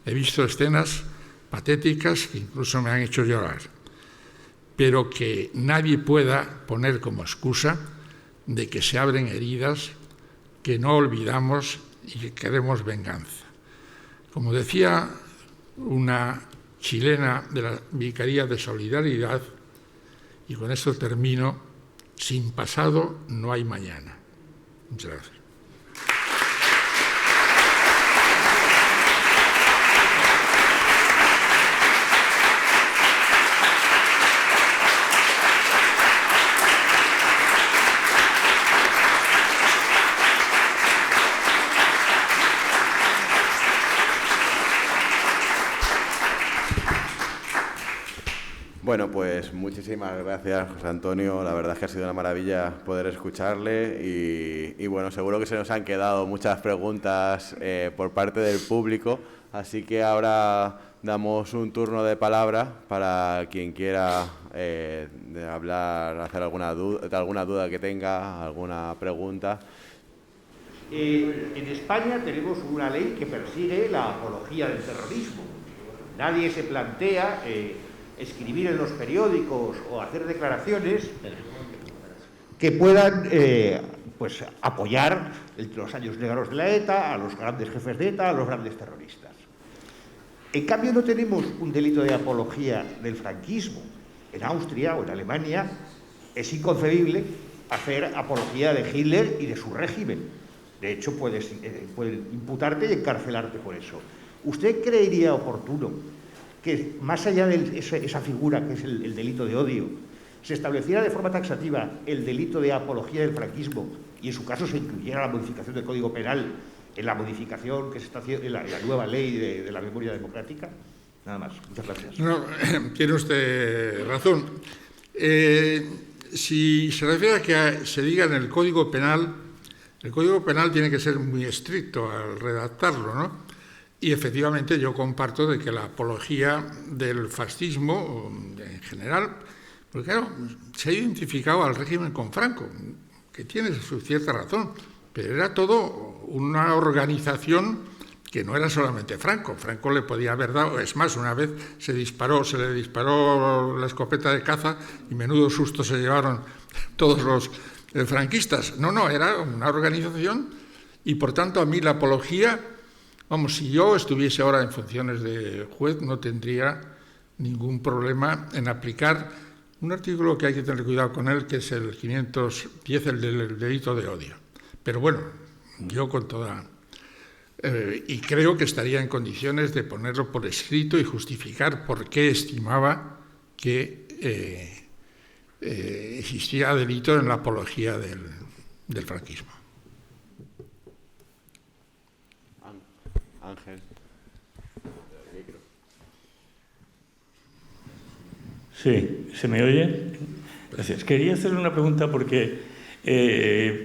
He visto escenas patéticas que incluso me han hecho llorar. Pero que nadie pueda poner como excusa de que se abren heridas que no olvidamos y que queremos venganza. Como decía una chilena de la Vicaría de Solidaridad, y con esto termino, sin pasado no hay mañana. Muchas gracias. Bueno, pues muchísimas gracias, José Antonio. La verdad es que ha sido una maravilla poder escucharle y bueno, seguro que se nos han quedado muchas preguntas por parte del público, así que ahora damos un turno de palabra para quien quiera hablar, hacer alguna duda que tenga, alguna pregunta. En España tenemos una ley que persigue la apología del terrorismo. Nadie se plantea escribir en los periódicos o hacer declaraciones que puedan pues, apoyar los años negros de la ETA, a los grandes jefes de ETA, a los grandes terroristas. En cambio, no tenemos un delito de apología del franquismo. En Austria o en Alemania es inconcebible hacer apología de Hitler y de su régimen. De hecho, pueden imputarte y encarcelarte por eso. ¿Usted creería oportuno que, más allá de esa figura que es el delito de odio, se estableciera de forma taxativa el delito de apología del franquismo y, en su caso, se incluyera la modificación del Código Penal en la modificación que se está haciendo en la nueva ley de la memoria democrática? Nada más. Muchas gracias. No, tiene usted razón. Si se refiere a que se diga en el Código Penal tiene que ser muy estricto al redactarlo, ¿no? Y efectivamente yo comparto de que la apología del fascismo en general, porque claro, se ha identificado al régimen con Franco, que tiene su cierta razón, pero era todo una organización que no era solamente Franco. Franco le podía haber dado, es más, una vez se le disparó la escopeta de caza y menudo susto se llevaron todos los franquistas. No, era una organización y por tanto a mí la apología, vamos, si yo estuviese ahora en funciones de juez no tendría ningún problema en aplicar un artículo que hay que tener cuidado con él, que es el 510, el del delito de odio. Pero bueno, yo con toda... y creo que estaría en condiciones de ponerlo por escrito y justificar por qué estimaba que existía delito en la apología del franquismo. Ángel. Sí, ¿se me oye? Gracias. Quería hacerle una pregunta porque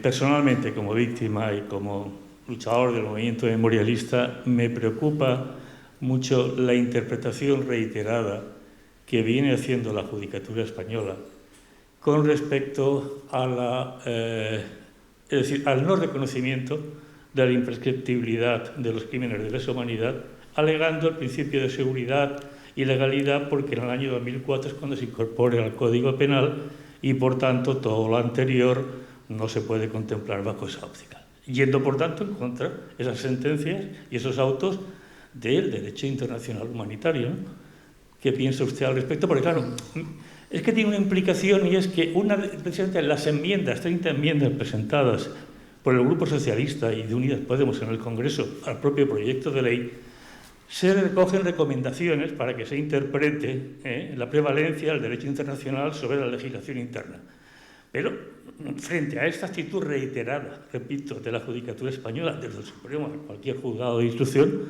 personalmente, como víctima y como luchador del movimiento memorialista, me preocupa mucho la interpretación reiterada que viene haciendo la Judicatura Española con respecto a es decir, al no reconocimiento de la imprescriptibilidad de los crímenes de lesa humanidad, alegando el principio de seguridad y legalidad porque en el año 2004 es cuando se incorpora al Código Penal y, por tanto, todo lo anterior no se puede contemplar bajo esa óptica. Yendo, por tanto, en contra de esas sentencias y esos autos del derecho internacional humanitario, ¿no? ¿Qué piensa usted al respecto? Porque, claro, es que tiene una implicación y es que precisamente las enmiendas, 30 enmiendas presentadas por el Grupo Socialista y de Unidas Podemos en el Congreso al propio proyecto de ley, se recogen recomendaciones para que se interprete la prevalencia del derecho internacional sobre la legislación interna. Pero, frente a esta actitud reiterada, repito, de la Judicatura Española, desde el Supremo a cualquier juzgado de instrucción,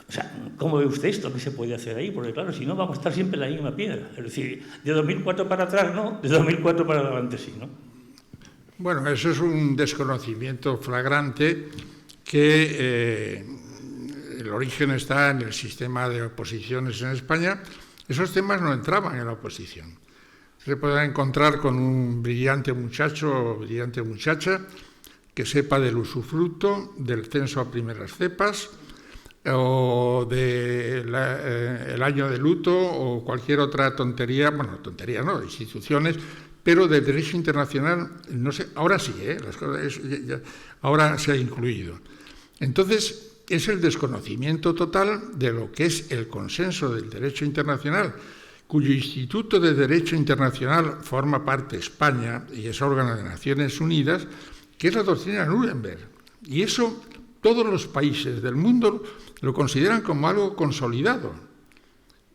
o sea, ¿cómo ve usted esto? ¿Qué se puede hacer ahí? Porque, claro, si no, vamos a estar siempre en la misma piedra. Es decir, de 2004 para atrás no, de 2004 para adelante sí, ¿no? Bueno, eso es un desconocimiento flagrante que el origen está en el sistema de oposiciones en España. Esos temas no entraban en la oposición. Se podrá encontrar con un brillante muchacho o brillante muchacha que sepa del usufructo, del censo a primeras cepas, o del año de luto o cualquier otra tontería, bueno, tontería no, instituciones, pero del derecho internacional, no sé, ahora sí, las cosas, ahora se ha incluido. Entonces, es el desconocimiento total de lo que es el consenso del derecho internacional, cuyo Instituto de Derecho Internacional forma parte España y es órgano de Naciones Unidas, que es la doctrina Nuremberg. Y eso todos los países del mundo lo consideran como algo consolidado.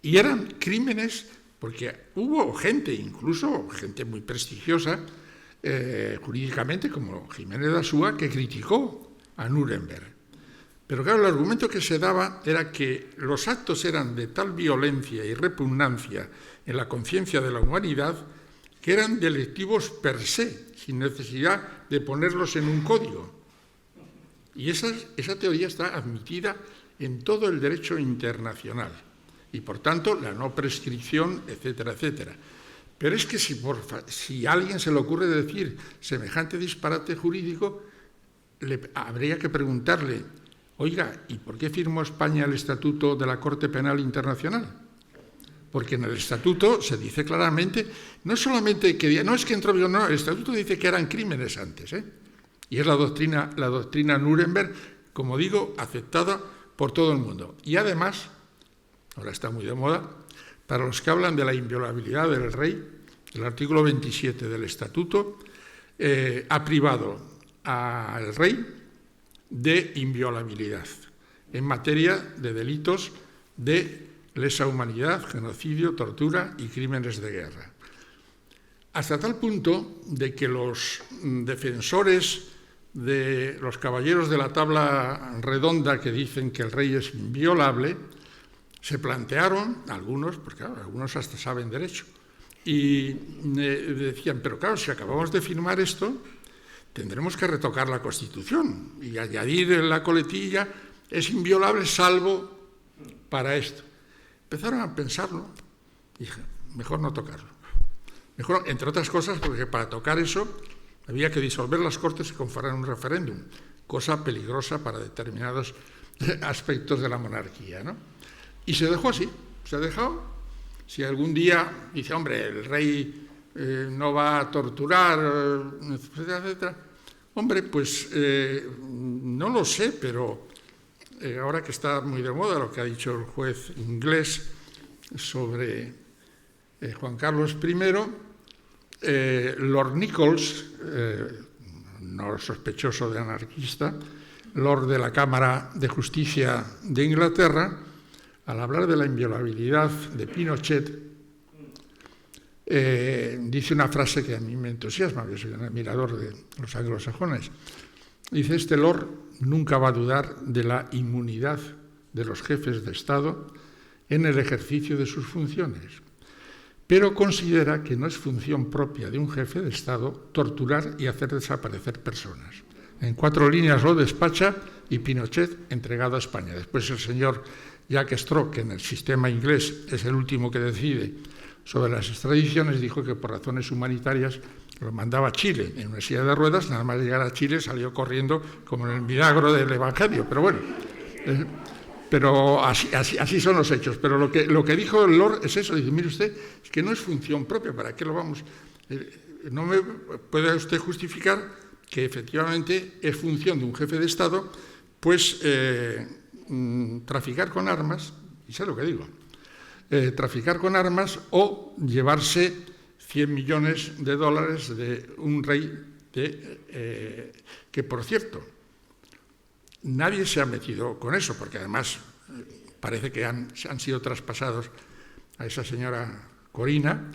Y eran crímenes, porque hubo gente, incluso gente muy prestigiosa jurídicamente, como Jiménez de Asúa, que criticó a Nuremberg. Pero claro, el argumento que se daba era que los actos eran de tal violencia y repugnancia en la conciencia de la humanidad que eran delictivos per se, sin necesidad de ponerlos en un código. Y esa teoría está admitida en todo el derecho internacional. Y por tanto, la no prescripción, etcétera, etcétera. Pero es que si a alguien se le ocurre decir semejante disparate jurídico, habría que preguntarle: oiga, ¿y por qué firmó España el Estatuto de la Corte Penal Internacional? Porque en el Estatuto se dice claramente, no solamente que no es que entró, no, el Estatuto dice que eran crímenes antes, y es la doctrina Nuremberg, como digo, aceptada por todo el mundo. Y además, ahora está muy de moda, para los que hablan de la inviolabilidad del rey, el artículo 27 del Estatuto ha privado al rey de inviolabilidad en materia de delitos de lesa humanidad, genocidio, tortura y crímenes de guerra. Hasta tal punto de que los defensores de los caballeros de la tabla redonda que dicen que el rey es inviolable, se plantearon, algunos, porque claro, algunos hasta saben derecho, y decían, pero claro, si acabamos de firmar esto, tendremos que retocar la Constitución y añadir en la coletilla, es inviolable salvo para esto. Empezaron a pensarlo y dije, mejor no tocarlo. Mejor, entre otras cosas, porque para tocar eso había que disolver las Cortes y convocar un referéndum, cosa peligrosa para determinados aspectos de la monarquía, ¿no? Y se dejó así, se ha dejado. Si algún día dice, hombre, el rey no va a torturar, etcétera, etcétera, hombre, pues no lo sé, pero ahora que está muy de moda lo que ha dicho el juez inglés sobre Juan Carlos I, Lord Nichols, no sospechoso de anarquista, Lord de la Cámara de Justicia de Inglaterra, al hablar de la inviolabilidad de Pinochet, dice una frase que a mí me entusiasma, que soy un admirador de los anglosajones. Dice, este Lord nunca va a dudar de la inmunidad de los jefes de Estado en el ejercicio de sus funciones, pero considera que no es función propia de un jefe de Estado torturar y hacer desaparecer personas. En 4 líneas lo despacha y Pinochet entregado a España. Después el señor Jack Straw, que en el sistema inglés es el último que decide sobre las extradiciones, dijo que por razones humanitarias lo mandaba a Chile en una silla de ruedas, nada más llegar a Chile salió corriendo como en el milagro del Evangelio, pero bueno, pero así son los hechos. Pero lo que dijo el Lord es eso, dice, mire usted, es que no es función propia, ¿para qué lo vamos? No me puede usted justificar que efectivamente es función de un jefe de Estado, pues traficar con armas, y sé lo que digo, traficar con armas o llevarse 100 millones de dólares de un rey que, por cierto, nadie se ha metido con eso, porque además parece que han sido traspasados a esa señora Corina,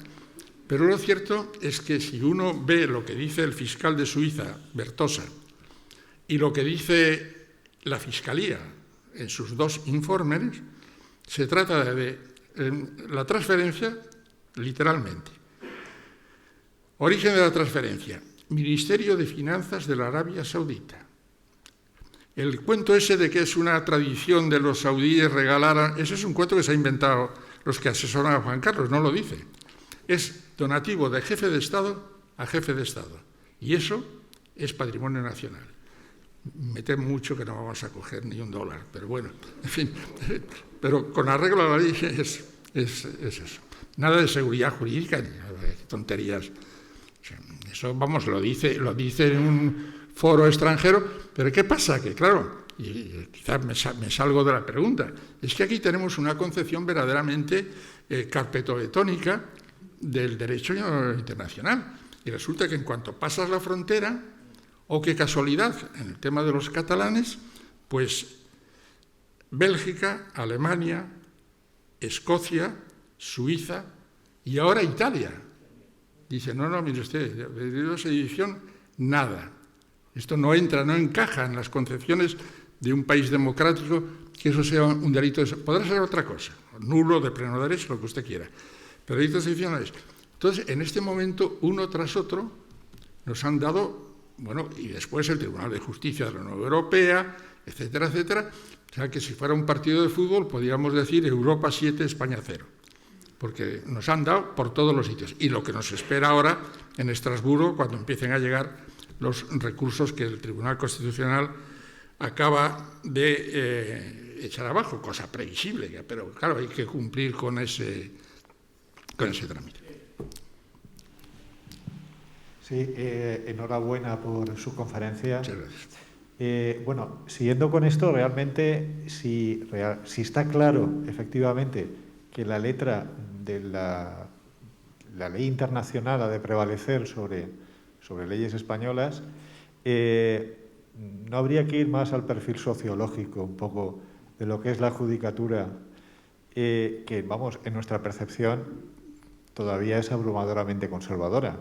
pero lo cierto es que si uno ve lo que dice el fiscal de Suiza, Bertosa, y lo que dice la Fiscalía en sus 2 informes, se trata de la transferencia, literalmente. Origen de la transferencia, Ministerio de Finanzas de la Arabia Saudita. El cuento ese de que es una tradición de los saudíes regalar, ese es un cuento que se ha inventado los que asesoran a Juan Carlos, no lo dice. Es donativo de jefe de Estado a jefe de Estado. Y eso es patrimonio nacional. Me temo mucho que no vamos a coger ni $1, pero bueno, en fin. Pero con arreglo a la ley es eso. Nada de seguridad jurídica, ni tonterías. Eso, vamos, lo dice en un foro extranjero, pero ¿qué pasa? Que claro, y quizás me salgo de la pregunta, es que aquí tenemos una concepción verdaderamente carpetobetónica del derecho internacional. Y resulta que en cuanto pasas la frontera, o qué casualidad, en el tema de los catalanes, pues Bélgica, Alemania, Escocia, Suiza y ahora Italia. Dice, no, mire usted, de sedición, nada. Esto no entra, no encaja en las concepciones de un país democrático que eso sea un delito. Podrá ser otra cosa, nulo, de pleno derecho, lo que usted quiera, pero delitos de sedición no es. Entonces, en este momento, uno tras otro, nos han dado, bueno, y después el Tribunal de Justicia de la Unión Europea, etcétera, etcétera. O sea, que si fuera un partido de fútbol, podríamos decir Europa 7, España 0. Porque nos han dado por todos los sitios. Y lo que nos espera ahora en Estrasburgo, cuando empiecen a llegar los recursos que el Tribunal Constitucional acaba de echar abajo, cosa previsible, pero claro, hay que cumplir con ese trámite. Sí, enhorabuena por su conferencia. Muchas gracias. Bueno, siguiendo con esto, realmente, si está claro, efectivamente, que la letra de la ley internacional ha de prevalecer sobre leyes españolas, no habría que ir más al perfil sociológico, un poco, de lo que es la judicatura, que, vamos, en nuestra percepción todavía es abrumadoramente conservadora.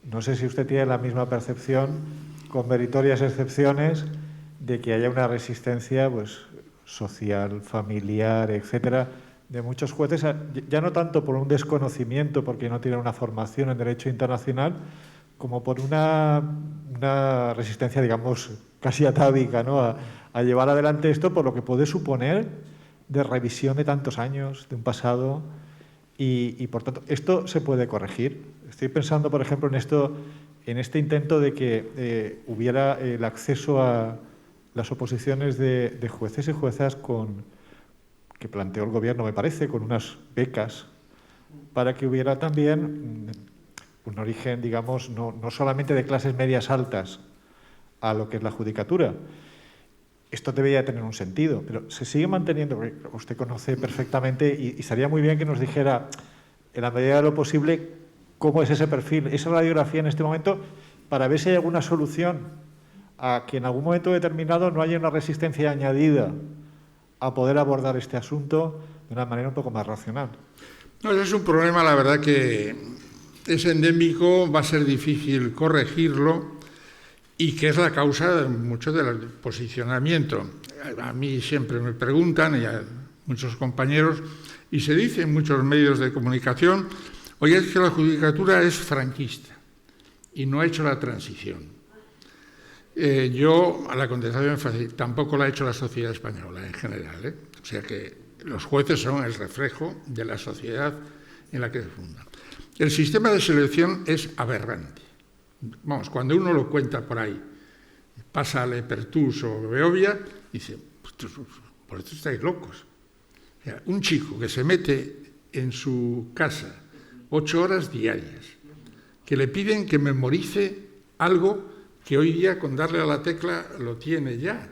No sé si usted tiene la misma percepción, con meritorias excepciones, de que haya una resistencia, pues, social, familiar, etcétera, de muchos jueces, ya no tanto por un desconocimiento, porque no tienen una formación en derecho internacional, como por una resistencia, digamos, casi atávica, ¿no?, a llevar adelante esto, por lo que puede suponer de revisión de tantos años, de un pasado, y por tanto, esto se puede corregir. Estoy pensando, por ejemplo, en este intento de que hubiera el acceso a las oposiciones de jueces y juezas que planteó el Gobierno, me parece, con unas becas, para que hubiera también un origen, digamos, no solamente de clases medias altas a lo que es la judicatura. Esto debería tener un sentido, pero se sigue manteniendo, porque usted conoce perfectamente, y estaría muy bien que nos dijera, en la medida de lo posible, cómo es ese perfil, esa radiografía en este momento, para ver si hay alguna solución a que en algún momento determinado no haya una resistencia añadida a poder abordar este asunto de una manera un poco más racional. No, ese es un problema, la verdad, que es endémico, va a ser difícil corregirlo y que es la causa de mucho del posicionamiento. A mí siempre me preguntan, y a muchos compañeros, y se dice en muchos medios de comunicación, oye, es que la judicatura es franquista y no ha hecho la transición. Yo, a la contestación es fácil, tampoco la ha hecho la sociedad española en general, O sea que los jueces son el reflejo de la sociedad en la que se funda. El sistema de selección es aberrante. Vamos, cuando uno lo cuenta por ahí, pasa a Lepertus o Beovia, dice, por esto estáis locos. O sea, un chico que se mete en su casa 8 horas diarias, que le piden que memorice algo que hoy día con darle a la tecla lo tiene ya,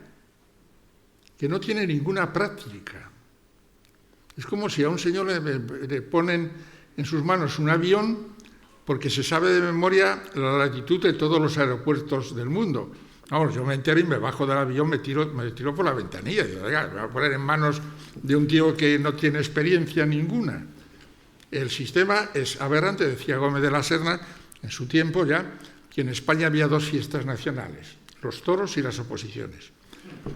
que no tiene ninguna práctica. Es como si a un señor le ponen en sus manos un avión porque se sabe de memoria la latitud de todos los aeropuertos del mundo. Vamos, yo me entero y me bajo del avión, me tiro por la ventanilla. Digo, oiga, me voy a poner en manos de un tío que no tiene experiencia ninguna. El sistema es aberrante, decía Gómez de la Serna, en su tiempo ya, que en España había 2 fiestas nacionales, los toros y las oposiciones.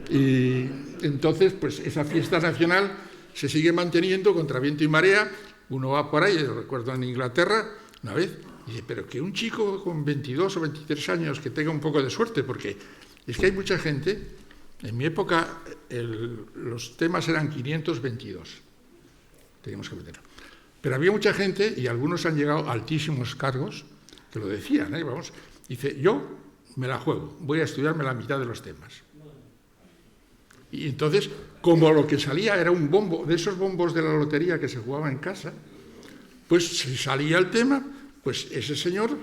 Y entonces, pues esa fiesta nacional se sigue manteniendo contra viento y marea. Uno va por ahí, yo recuerdo en Inglaterra, una vez, y dice, pero que un chico con 22 o 23 años que tenga un poco de suerte, porque es que hay mucha gente, en mi época los temas eran 522, teníamos que meterlo. Pero había mucha gente, y algunos han llegado a altísimos cargos, que lo decían, vamos, dice, yo me la juego, voy a estudiarme la mitad de los temas. Y entonces, como lo que salía era un bombo, de esos bombos de la lotería que se jugaba en casa, pues si salía el tema, pues ese señor,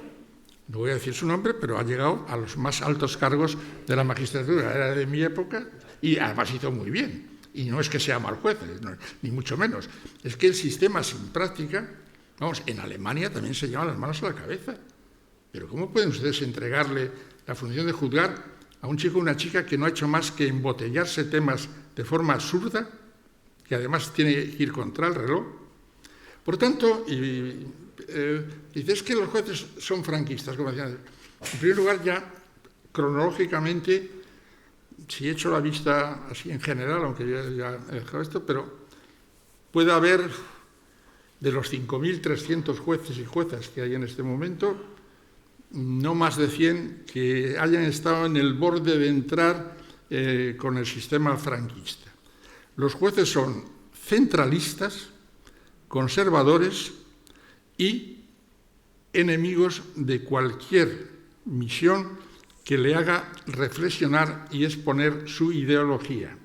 no voy a decir su nombre, pero ha llegado a los más altos cargos de la magistratura, era de mi época, y además hizo muy bien. Y no es que sea mal juez, ni mucho menos. Es que el sistema sin práctica, vamos, en Alemania también se llevan las manos a la cabeza. Pero ¿cómo pueden ustedes entregarle la función de juzgar a un chico o una chica que no ha hecho más que embotellarse temas de forma absurda, que además tiene que ir contra el reloj? Por tanto, dices que los jueces son franquistas, como decían. En primer lugar, ya cronológicamente si echo la vista así en general, aunque yo ya he dejado esto, pero puede haber de los 5.300 jueces y juezas que hay en este momento, no más de 100 que hayan estado en el borde de entrar con el sistema franquista. Los jueces son centralistas, conservadores y enemigos de cualquier misión que le haga reflexionar y exponer su ideología.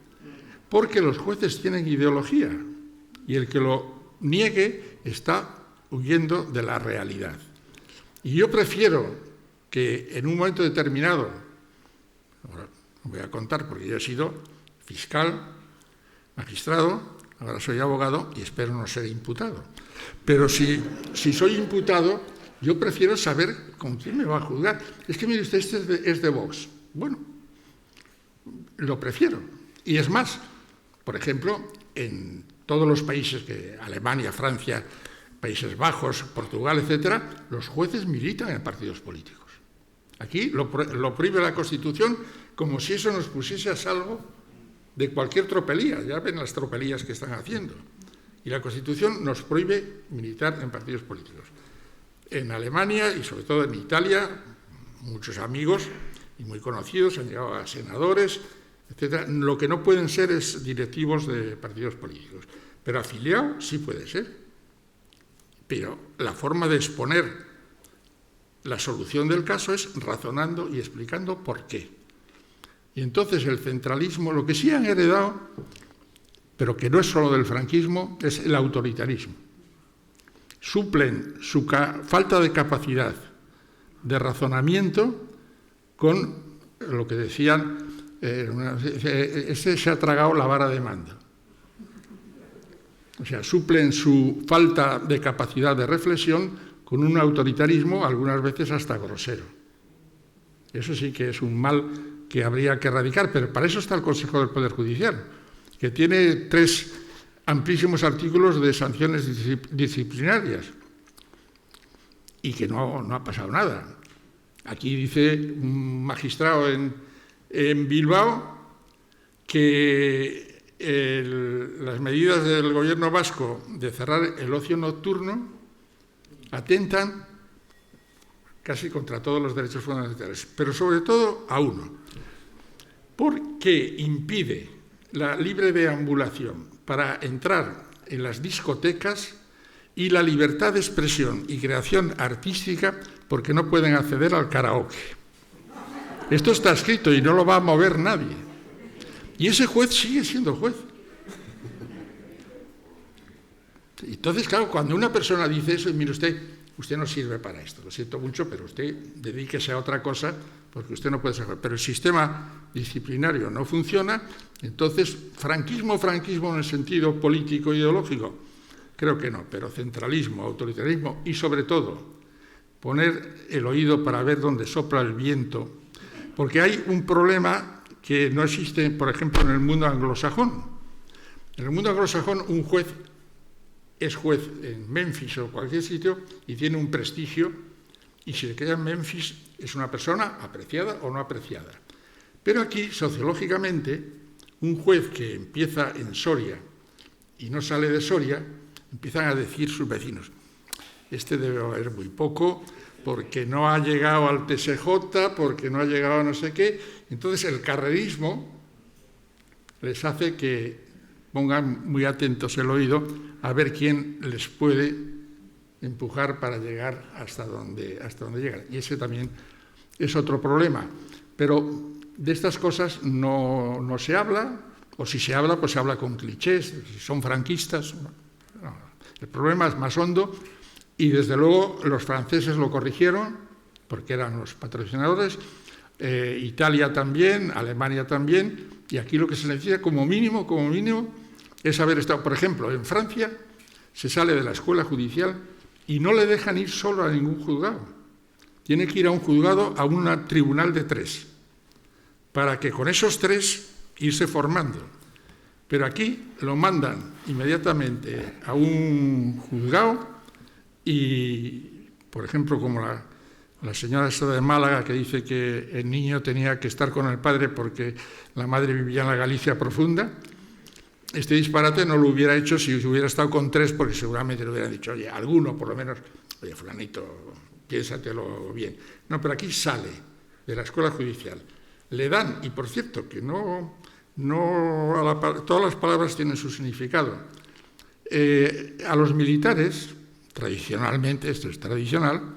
Porque los jueces tienen ideología y el que lo niegue está huyendo de la realidad. Y yo prefiero que en un momento determinado, ahora voy a contar porque yo he sido fiscal, magistrado, ahora soy abogado y espero no ser imputado. Pero si soy imputado, yo prefiero saber con quién me va a juzgar. Es que, mire usted, este es de Vox. Bueno, lo prefiero. Y es más, por ejemplo, en todos los países, Alemania, Francia, Países Bajos, Portugal, etcétera, los jueces militan en partidos políticos. Aquí lo prohíbe la Constitución como si eso nos pusiese a salvo de cualquier tropelía. Ya ven las tropelías que están haciendo. Y la Constitución nos prohíbe militar en partidos políticos. En Alemania y sobre todo en Italia, muchos amigos y muy conocidos han llegado a senadores, etcétera. Lo que no pueden ser es directivos de partidos políticos. Pero afiliado sí puede ser. Pero la forma de exponer la solución del caso es razonando y explicando por qué. Y entonces el centralismo, lo que sí han heredado, pero que no es solo del franquismo, es el autoritarismo. Suplen su falta de capacidad de razonamiento con lo que decían, se ha tragado la vara de mando. O sea, suplen su falta de capacidad de reflexión con un autoritarismo, algunas veces hasta grosero. Eso sí que es un mal que habría que erradicar, pero para eso está el Consejo del Poder Judicial, que tiene 3 amplísimos artículos de sanciones disciplinarias y que no ha pasado nada. Aquí dice un magistrado en Bilbao que las medidas del gobierno vasco de cerrar el ocio nocturno atentan casi contra todos los derechos fundamentales, pero sobre todo a uno, porque impide la libre deambulación para entrar en las discotecas y la libertad de expresión y creación artística porque no pueden acceder al karaoke. Esto está escrito y no lo va a mover nadie. Y ese juez sigue siendo juez. Entonces, claro, cuando una persona dice eso, mire usted no sirve para esto, lo siento mucho, pero usted dedíquese a otra cosa porque usted no puede ser juez. Pero el sistema disciplinario no funciona, entonces, franquismo en el sentido político ideológico, creo que no, pero centralismo, autoritarismo y sobre todo poner el oído para ver dónde sopla el viento, porque hay un problema que no existe, por ejemplo, en el mundo anglosajón. En el mundo anglosajón un juez es juez en Memphis o cualquier sitio y tiene un prestigio, y si se queda en Memphis es una persona apreciada o no apreciada. Pero aquí, sociológicamente, un juez que empieza en Soria y no sale de Soria, empiezan a decir sus vecinos, este debe valer muy poco, porque no ha llegado al TSJ, porque no ha llegado a no sé qué. Entonces el carrerismo les hace que pongan muy atentos el oído a ver quién les puede empujar para llegar hasta donde llegan. Y ese también es otro problema. Pero de estas cosas no se habla, o si se habla, pues se habla con clichés, si son franquistas. No. El problema es más hondo. Y desde luego los franceses lo corrigieron, porque eran los patrocinadores, Italia también, Alemania también, y aquí lo que se necesita como mínimo, es haber estado. Por ejemplo, en Francia se sale de la escuela judicial y no le dejan ir solo a ningún juzgado. Tiene que ir a un juzgado, a un tribunal de 3, para que con esos 3 irse formando. Pero aquí lo mandan inmediatamente a un juzgado. Y, por ejemplo, como la señora esta de Málaga que dice que el niño tenía que estar con el padre porque la madre vivía en la Galicia profunda. Este disparate no lo hubiera hecho si hubiera estado con 3, porque seguramente le hubieran dicho, oye, alguno por lo menos, oye, fulanito, piénsatelo bien. No, pero aquí sale de la escuela judicial. Le dan, y por cierto, que todas las palabras tienen su significado. A los militares, tradicionalmente, esto es tradicional,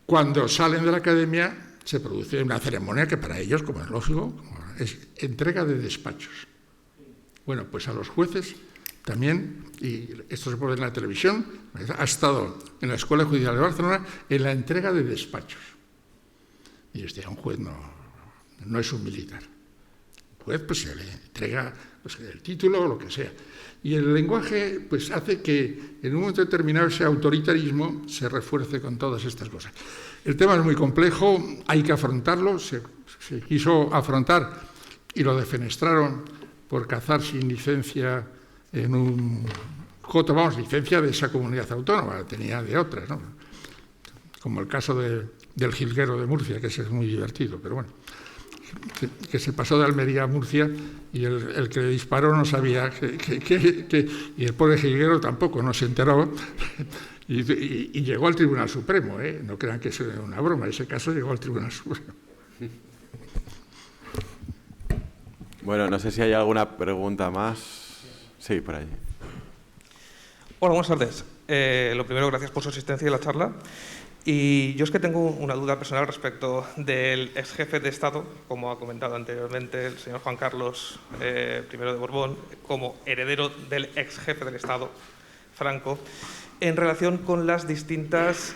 cuando salen de la academia se produce una ceremonia que para ellos, como es lógico, es entrega de despachos. Bueno, pues a los jueces también, y esto se puede ver en la televisión, ha estado en la Escuela Judicial de Barcelona en la entrega de despachos. Y un juez no es un militar. Un juez pues se le entrega pues, el título o lo que sea. Y el lenguaje pues hace que en un momento determinado ese autoritarismo se refuerce con todas estas cosas. El tema es muy complejo, hay que afrontarlo, se quiso afrontar y lo defenestraron por cazar sin licencia en un coto, licencia de esa comunidad autónoma, tenía de otras, ¿no? Como el caso del jilguero de Murcia, que ese es muy divertido, pero bueno, que se pasó de Almería a Murcia y el que le disparó no sabía y el pobre jilguero tampoco, no se enteró y llegó al Tribunal Supremo, ¿eh? No crean que es una broma, ese caso llegó al Tribunal Supremo. Bueno, no sé si hay alguna pregunta más. Sí, por ahí. Hola, buenas tardes. Lo primero, gracias por su asistencia y la charla. Y yo es que tengo una duda personal respecto del ex jefe de Estado, como ha comentado anteriormente el señor Juan Carlos I de Borbón, como heredero del ex jefe del Estado, Franco, en relación con las distintas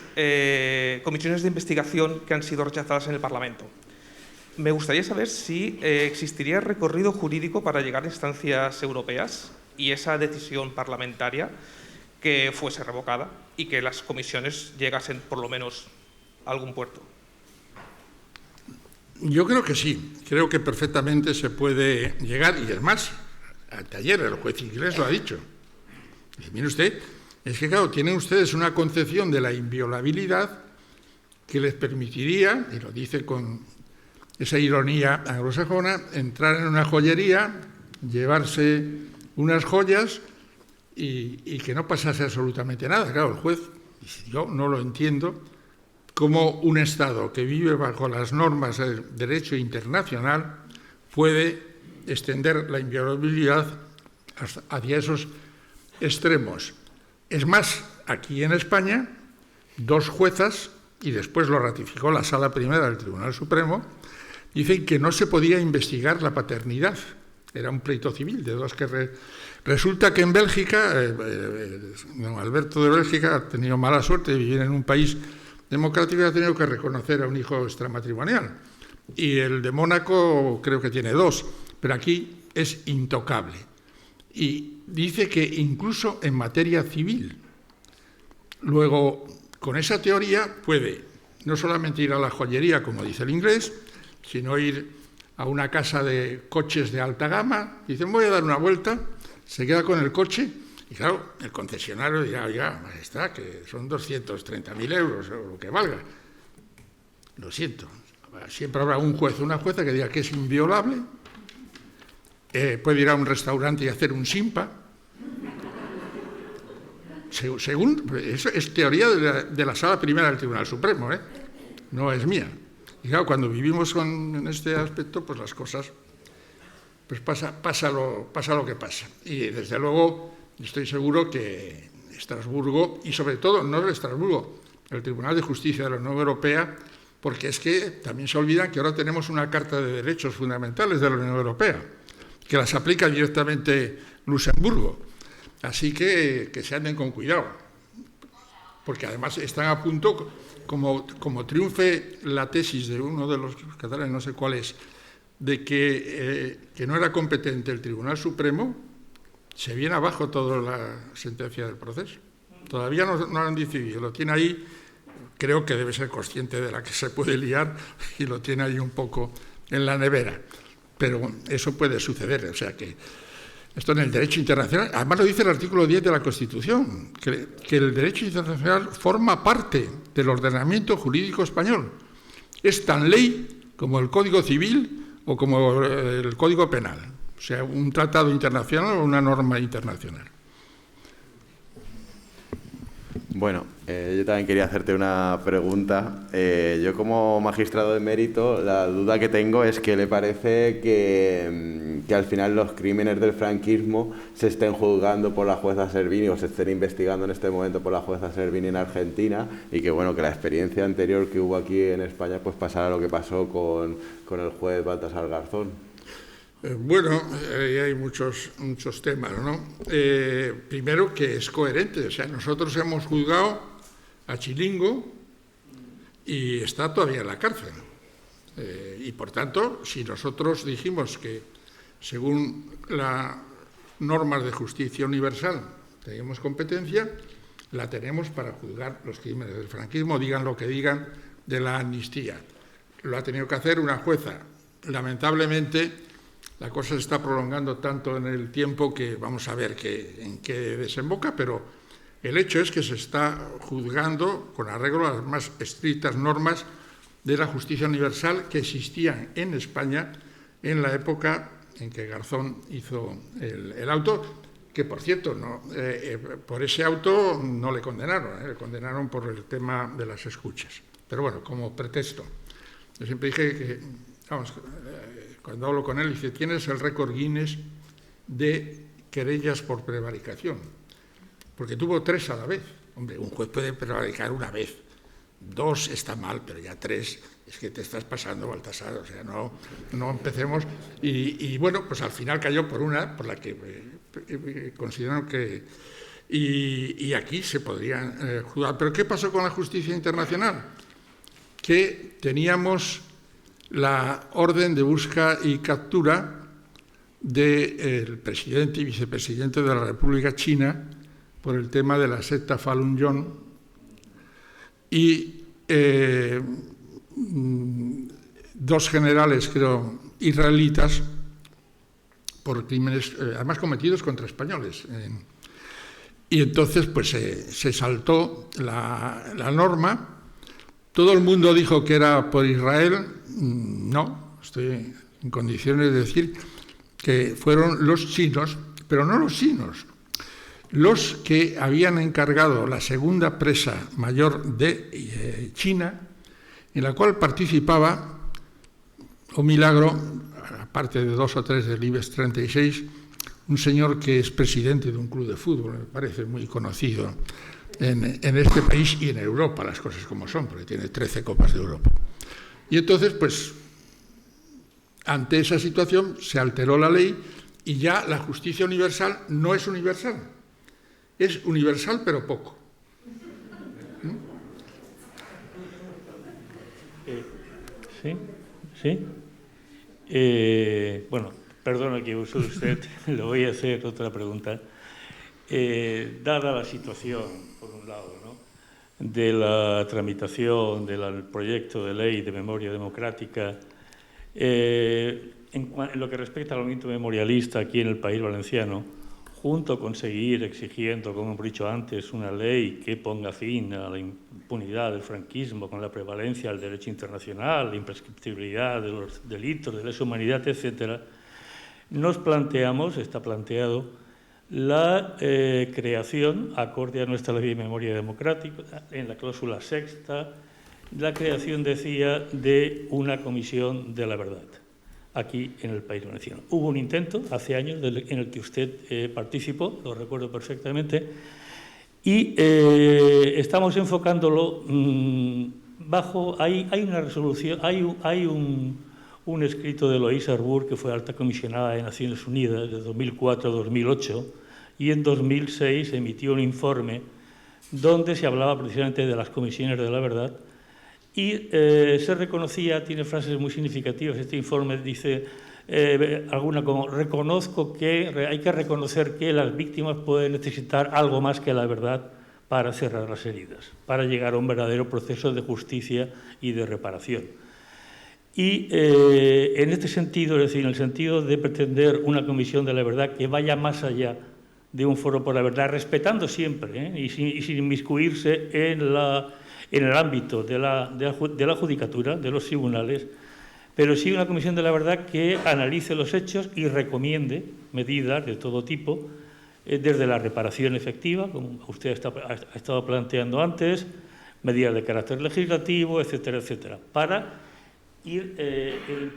comisiones de investigación que han sido rechazadas en el Parlamento. Me gustaría saber si existiría recorrido jurídico para llegar a instancias europeas y esa decisión parlamentaria que fuese revocada y que las comisiones llegasen por lo menos a algún puerto. Yo creo que sí, creo que perfectamente se puede llegar, y es más, ayer el juez inglés lo ha dicho. Y mire usted, es que claro, tienen ustedes una concepción de la inviolabilidad que les permitiría, y lo dice con esa ironía anglosajona, entrar en una joyería, llevarse unas joyas y que no pasase absolutamente nada. Claro, el juez, yo no lo entiendo, cómo un Estado que vive bajo las normas del derecho internacional puede extender la inviolabilidad hacia esos extremos. Es más, aquí en España, 2 juezas, y después lo ratificó la Sala Primera del Tribunal Supremo, dicen que no se podía investigar la paternidad. Era un pleito civil de 2 que... Resulta que en Bélgica, don Alberto de Bélgica ha tenido mala suerte de vivir en un país democrático y ha tenido que reconocer a un hijo extramatrimonial. Y el de Mónaco creo que tiene 2, pero aquí es intocable. Y dice que incluso en materia civil. Luego, con esa teoría puede no solamente ir a la joyería, como dice el inglés, sino ir a una casa de coches de alta gama, dicen voy a dar una vuelta, se queda con el coche y claro, el concesionario dirá, oiga, está, que son 230.000 euros o lo que valga. Lo siento, siempre habrá un juez o una jueza que diga que es inviolable, puede ir a un restaurante y hacer un simpa. Según, eso es teoría de la Sala Primera del Tribunal Supremo, no es mía. Y claro, cuando vivimos en este aspecto, pues las cosas, pues pasa lo que pasa. Y desde luego estoy seguro que Estrasburgo, y sobre todo no el Estrasburgo, el Tribunal de Justicia de la Unión Europea, porque es que también se olvidan que ahora tenemos una Carta de Derechos Fundamentales de la Unión Europea, que las aplica directamente Luxemburgo. Así que se anden con cuidado, porque además están a punto, como triunfe la tesis de uno de los catalanes, no sé cuál es, de que no era competente el Tribunal Supremo, se viene abajo toda la sentencia del proceso. Todavía no han decidido, lo tiene ahí, creo que debe ser consciente de la que se puede liar y lo tiene ahí un poco en la nevera. Pero eso puede suceder, o sea que Esto en el derecho internacional, además lo dice el artículo 10 de la Constitución, que el derecho internacional forma parte del ordenamiento jurídico español. Es tan ley como el Código Civil o como el Código Penal, o sea, un tratado internacional o una norma internacional. Bueno, yo también quería hacerte una pregunta. Yo como magistrado de mérito, la duda que tengo es que le parece que al final los crímenes del franquismo se estén juzgando por la jueza Servini o se estén investigando en este momento por la jueza Servini en Argentina y que, bueno, que la experiencia anterior que hubo aquí en España pues pasara lo que pasó con el juez Baltasar Garzón. Bueno, hay muchos temas, ¿no? Primero, que es coherente. O sea, nosotros hemos juzgado a Chilingo y está todavía en la cárcel. Y, por tanto, si nosotros dijimos que, según las normas de justicia universal, teníamos competencia, la tenemos para juzgar los crímenes del franquismo, digan lo que digan de la amnistía. Lo ha tenido que hacer una jueza. Lamentablemente, la cosa se está prolongando tanto en el tiempo que vamos a ver en qué desemboca, pero el hecho es que se está juzgando con arreglo a las más estrictas normas de la justicia universal que existían en España en la época en que Garzón hizo el auto, que, por cierto, por ese auto no le condenaron por el tema de las escuchas. Pero bueno, como pretexto. Yo siempre dije que, vamos, cuando hablo con él, dice, tienes el récord Guinness de querellas por prevaricación, porque tuvo 3 a la vez. Hombre, un juez puede prevaricar una vez, 2 está mal, pero ya 3, es que te estás pasando, Baltasar, o sea, no empecemos. Y bueno, pues al final cayó por una, por la que consideraron que... Y aquí se podrían juzgar. ¿Pero qué pasó con la justicia internacional? Que teníamos la orden de busca y captura del presidente y vicepresidente de la República China por el tema de la secta Falun Gong y 2 generales, creo, israelitas por crímenes, además cometidos contra españoles. Y entonces pues se saltó la norma. Todo el mundo dijo que era por Israel. No, estoy en condiciones de decir que fueron los chinos, pero no los chinos, los que habían encargado la segunda presa mayor de China, en la cual participaba, un milagro, aparte de 2 o 3 del IBEX 36, un señor que es presidente de un club de fútbol, me parece muy conocido en este país y en Europa, las cosas como son, porque tiene 13 copas de Europa. Y entonces, pues, ante esa situación se alteró la ley y ya la justicia universal no es universal. Es universal, pero poco. Sí. Bueno, perdona que use usted, le voy a hacer otra pregunta. Dada la situación, por un lado, ¿no?, de la tramitación del proyecto de ley de memoria democrática, en lo que respecta al movimiento memorialista aquí en el País Valenciano, junto con seguir exigiendo, como hemos dicho antes, una ley que ponga fin a la impunidad del franquismo con la prevalencia del derecho internacional, la imprescriptibilidad de los delitos de lesa humanidad, etc., nos planteamos, está planteado, la creación, acorde a nuestra ley de memoria democrática, en la cláusula 6ª, la creación, decía, de una comisión de la verdad, aquí en el País Valenciano. Hubo un intento hace años en el que usted participó, lo recuerdo perfectamente, y estamos enfocándolo bajo... Hay una resolución, hay un escrito de Lois Arbour, que fue alta comisionada de Naciones Unidas de 2004 a 2008, y en 2006 emitió un informe donde se hablaba precisamente de las comisiones de la verdad y se reconocía, tiene frases muy significativas, este informe dice alguna como: reconozco que hay que reconocer que las víctimas pueden necesitar algo más que la verdad para cerrar las heridas, para llegar a un verdadero proceso de justicia y de reparación. Y en este sentido, es decir, en el sentido de pretender una comisión de la verdad que vaya más allá de un foro por la verdad, respetando siempre y sin inmiscuirse en el ámbito de la judicatura, de los tribunales, pero sí una comisión de la verdad que analice los hechos y recomiende medidas de todo tipo, desde la reparación efectiva, como usted ha estado planteando antes, medidas de carácter legislativo, etcétera, etcétera, para ir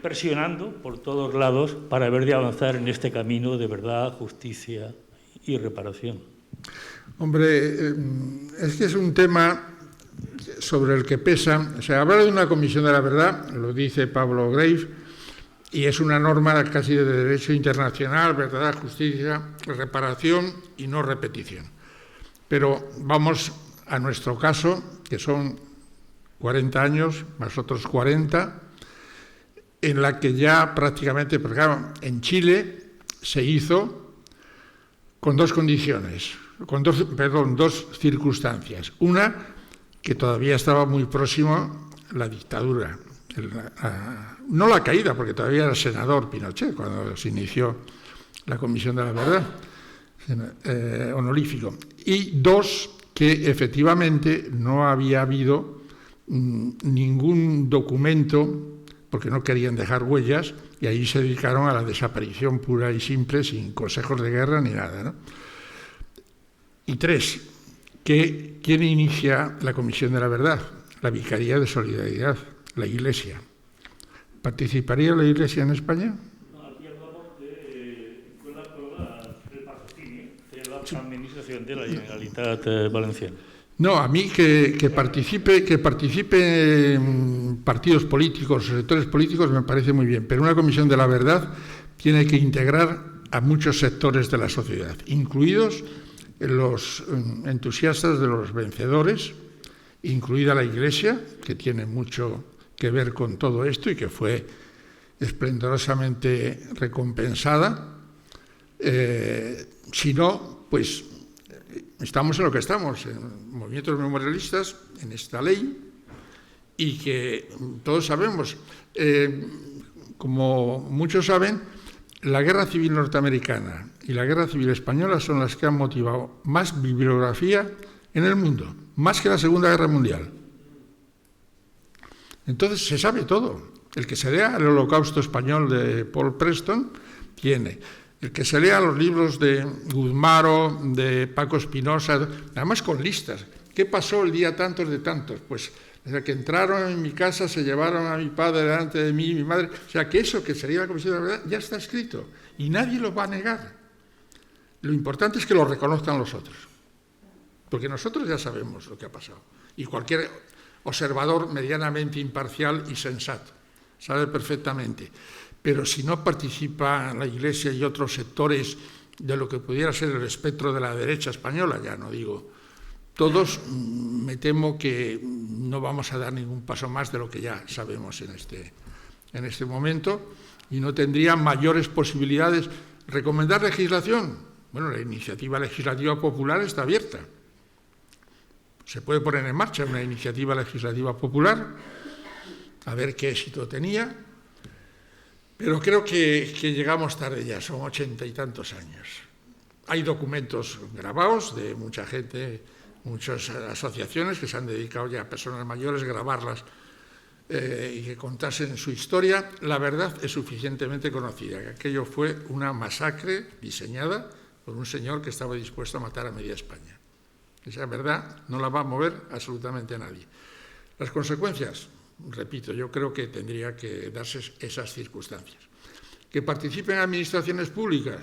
presionando por todos lados para ver de avanzar en este camino de verdad, justicia y reparación. Hombre, es que es un tema sobre el que pesa. O sea, hablar de una comisión de la verdad, lo dice Pablo Grave, y es una norma casi de derecho internacional, verdad, justicia, reparación y no repetición. Pero vamos a nuestro caso, que son 40 años, más otros 40, en la que ya prácticamente, porque claro, en Chile se hizo con dos condiciones, dos circunstancias. Una, que todavía estaba muy próximo la dictadura, no la caída, porque todavía era senador Pinochet cuando se inició la Comisión de la Verdad, honorífico. Y dos, que efectivamente no había habido ningún documento, porque no querían dejar huellas, y ahí se dedicaron a la desaparición pura y simple, sin consejos de guerra ni nada, ¿no? Y tres, ¿quién inicia la Comisión de la Verdad? La Vicaría de Solidaridad, la Iglesia. ¿Participaría la Iglesia en España? No, aquí hablamos del patrocinio de la administración de la Generalitat Valenciana. No, a mí que participe partidos políticos, sectores políticos, me parece muy bien, pero una comisión de la verdad tiene que integrar a muchos sectores de la sociedad, incluidos los entusiastas de los vencedores, incluida la Iglesia, que tiene mucho que ver con todo esto y que fue esplendorosamente recompensada. Si no, pues estamos en lo que estamos, en movimientos memorialistas, en esta ley, y que todos sabemos, como muchos saben, la Guerra Civil Norteamericana y la Guerra Civil Española son las que han motivado más bibliografía en el mundo, más que la Segunda Guerra Mundial. Entonces se sabe todo. El que se lea el Holocausto Español de Paul Preston tiene. El que se lea los libros de Guzmaro, de Paco Espinosa, además con listas. ¿Qué pasó el día tantos de tantos? Pues desde que entraron en mi casa se llevaron a mi padre delante de mí, mi madre. O sea, que eso que sería la Comisión de la Verdad ya está escrito y nadie lo va a negar. Lo importante es que lo reconozcan los otros, porque nosotros ya sabemos lo que ha pasado. Y cualquier observador medianamente imparcial y sensato sabe perfectamente. Pero si no participa la Iglesia y otros sectores de lo que pudiera ser el espectro de la derecha española, ya no digo todos, me temo que no vamos a dar ningún paso más de lo que ya sabemos en este momento y no tendría mayores posibilidades. ¿Recomendar legislación? Bueno, la iniciativa legislativa popular está abierta. Se puede poner en marcha una iniciativa legislativa popular, a ver qué éxito tenía. Pero creo que llegamos tarde ya, son 80 y tantos años. Hay documentos grabados de mucha gente, muchas asociaciones que se han dedicado ya a personas mayores, grabarlas y que contasen su historia. La verdad es suficientemente conocida, que aquello fue una masacre diseñada por un señor que estaba dispuesto a matar a media España. Esa verdad no la va a mover absolutamente nadie. Las consecuencias, repito, yo creo que tendría que darse esas circunstancias. Que participen en administraciones públicas,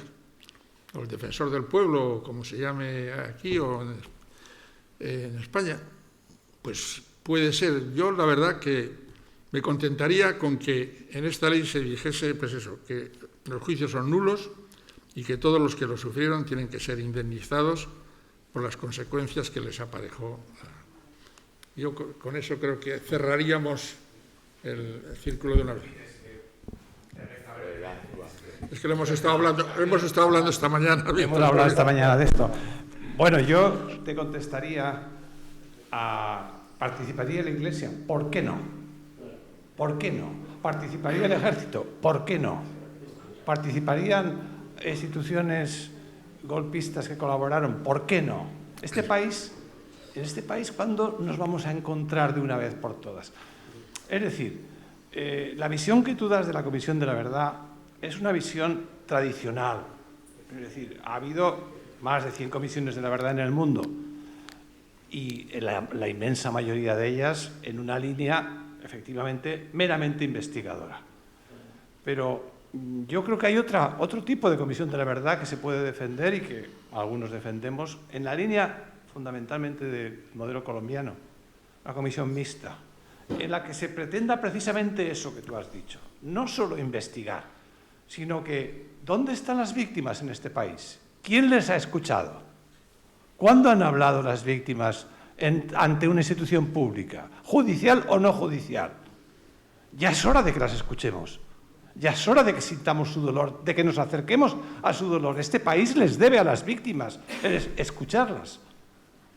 o el defensor del pueblo, como se llame aquí o en España, pues puede ser. Yo la verdad que me contentaría con que en esta ley se dijese, pues eso, que los juicios son nulos y que todos los que lo sufrieron tienen que ser indemnizados por las consecuencias que les aparejó. Yo con eso creo que cerraríamos el círculo de una vez. Es que lo hemos estado hablando esta mañana. Hemos hablado esta mañana de esto. Bueno, yo te contestaría ¿participaría la Iglesia? ¿Por qué no? ¿Por qué no? ¿Participaría el ejército? ¿Por qué no? ¿Participarían instituciones golpistas que colaboraron? ¿Por qué no? En este país, ¿cuándo nos vamos a encontrar de una vez por todas? Es decir, la visión que tú das de la Comisión de la Verdad es una visión tradicional. Es decir, ha habido más de 100 comisiones de la verdad en el mundo y la inmensa mayoría de ellas en una línea, efectivamente, meramente investigadora. Pero yo creo que hay otro tipo de comisión de la verdad que se puede defender y que algunos defendemos en la línea fundamentalmente del modelo colombiano, una comisión mixta, en la que se pretenda precisamente eso que tú has dicho, no solo investigar, sino que ¿dónde están las víctimas en este país? ¿Quién les ha escuchado? ¿Cuándo han hablado las víctimas ante una institución pública, judicial o no judicial? Ya es hora de que las escuchemos. Ya es hora de que sintamos su dolor, de que nos acerquemos a su dolor. Este país les debe a las víctimas escucharlas,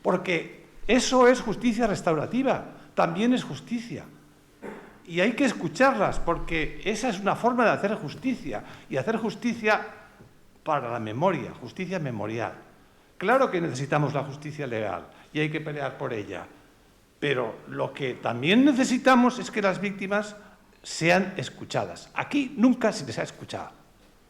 porque eso es justicia restaurativa, también es justicia. Y hay que escucharlas, porque esa es una forma de hacer justicia, y hacer justicia para la memoria, justicia memorial. Claro que necesitamos la justicia legal y hay que pelear por ella, pero lo que también necesitamos es que las víctimas sean escuchadas. Aquí nunca se les ha escuchado.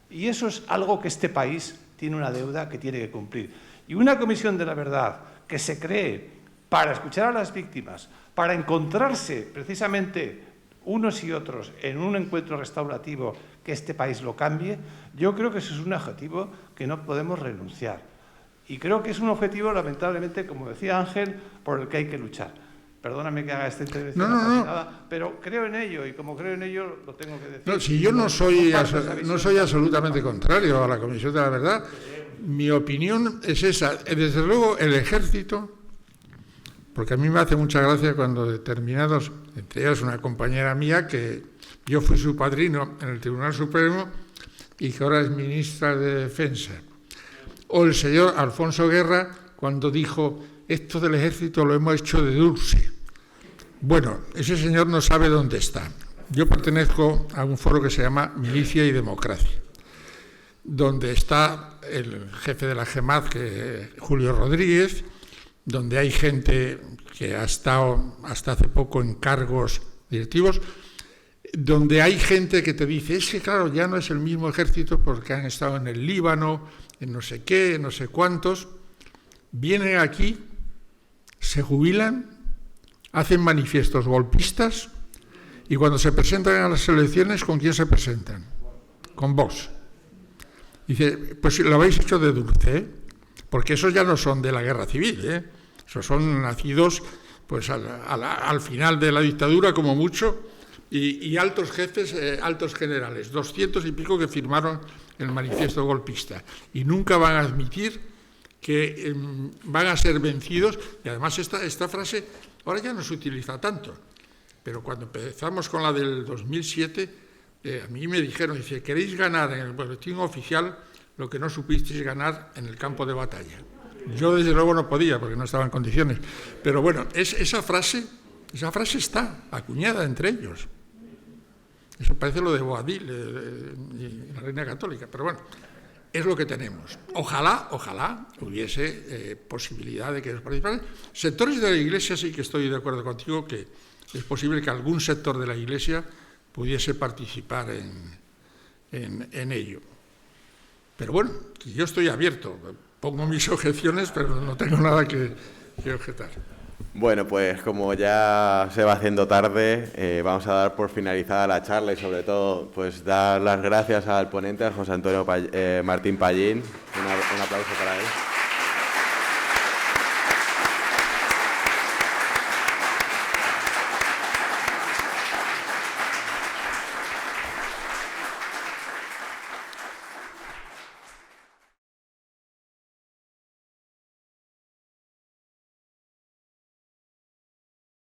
Y eso es algo que este país tiene una deuda que tiene que cumplir. Y una comisión de la verdad que se cree para escuchar a las víctimas, para encontrarse precisamente unos y otros en un encuentro restaurativo que este país lo cambie, yo creo que eso es un objetivo que no podemos renunciar. Y creo que es un objetivo, lamentablemente, como decía Ángel, por el que hay que luchar. Perdóname que haga esta intervención apasionada, pero creo en ello, y como creo en ello, lo tengo que decir. No, si yo no soy absolutamente contrario a la Comisión de la Verdad, mi opinión es esa. Desde luego, el Ejército, porque a mí me hace mucha gracia cuando determinados, entre ellos una compañera mía, que yo fui su padrino en el Tribunal Supremo y que ahora es ministra de Defensa, o el señor Alfonso Guerra, cuando dijo: esto del Ejército lo hemos hecho de dulce. Bueno, ese señor no sabe dónde está. Yo pertenezco a un foro que se llama Milicia y Democracia, donde está el jefe de la GEMAD, Julio Rodríguez, donde hay gente que ha estado hasta hace poco en cargos directivos, donde hay gente que te dice: es que claro, ya no es el mismo ejército porque han estado en el Líbano, en no sé qué, en no sé cuántos. Vienen aquí, se jubilan, hacen manifiestos golpistas y cuando se presentan a las elecciones, ¿con quién se presentan? Con Vox. Dice: pues lo habéis hecho de dulce, ¿eh? Porque esos ya no son de la guerra civil, ¿eh? Esos son nacidos pues al final de la dictadura como mucho, y altos jefes, altos generales, 200 y pico que firmaron el manifiesto golpista, y nunca van a admitir que van a ser vencidos. Y además esta frase ahora ya no se utiliza tanto, pero cuando empezamos con la del 2007, a mí me dijeron, dice: queréis ganar en el boletín oficial lo que no supisteis ganar en el campo de batalla. Yo desde luego no podía porque no estaba en condiciones, pero bueno, esa frase está acuñada entre ellos. Eso parece lo de Boabdil y la Reina Católica, pero bueno, es lo que tenemos. Ojalá hubiese posibilidad de que los participaran. Sectores de la Iglesia, sí que estoy de acuerdo contigo que es posible que algún sector de la Iglesia pudiese participar en ello. Pero bueno, yo estoy abierto, pongo mis objeciones, pero no tengo nada que objetar. Bueno, pues como ya se va haciendo tarde, vamos a dar por finalizada la charla y sobre todo pues dar las gracias al ponente, a José Antonio Martín Pallín. Un aplauso para él.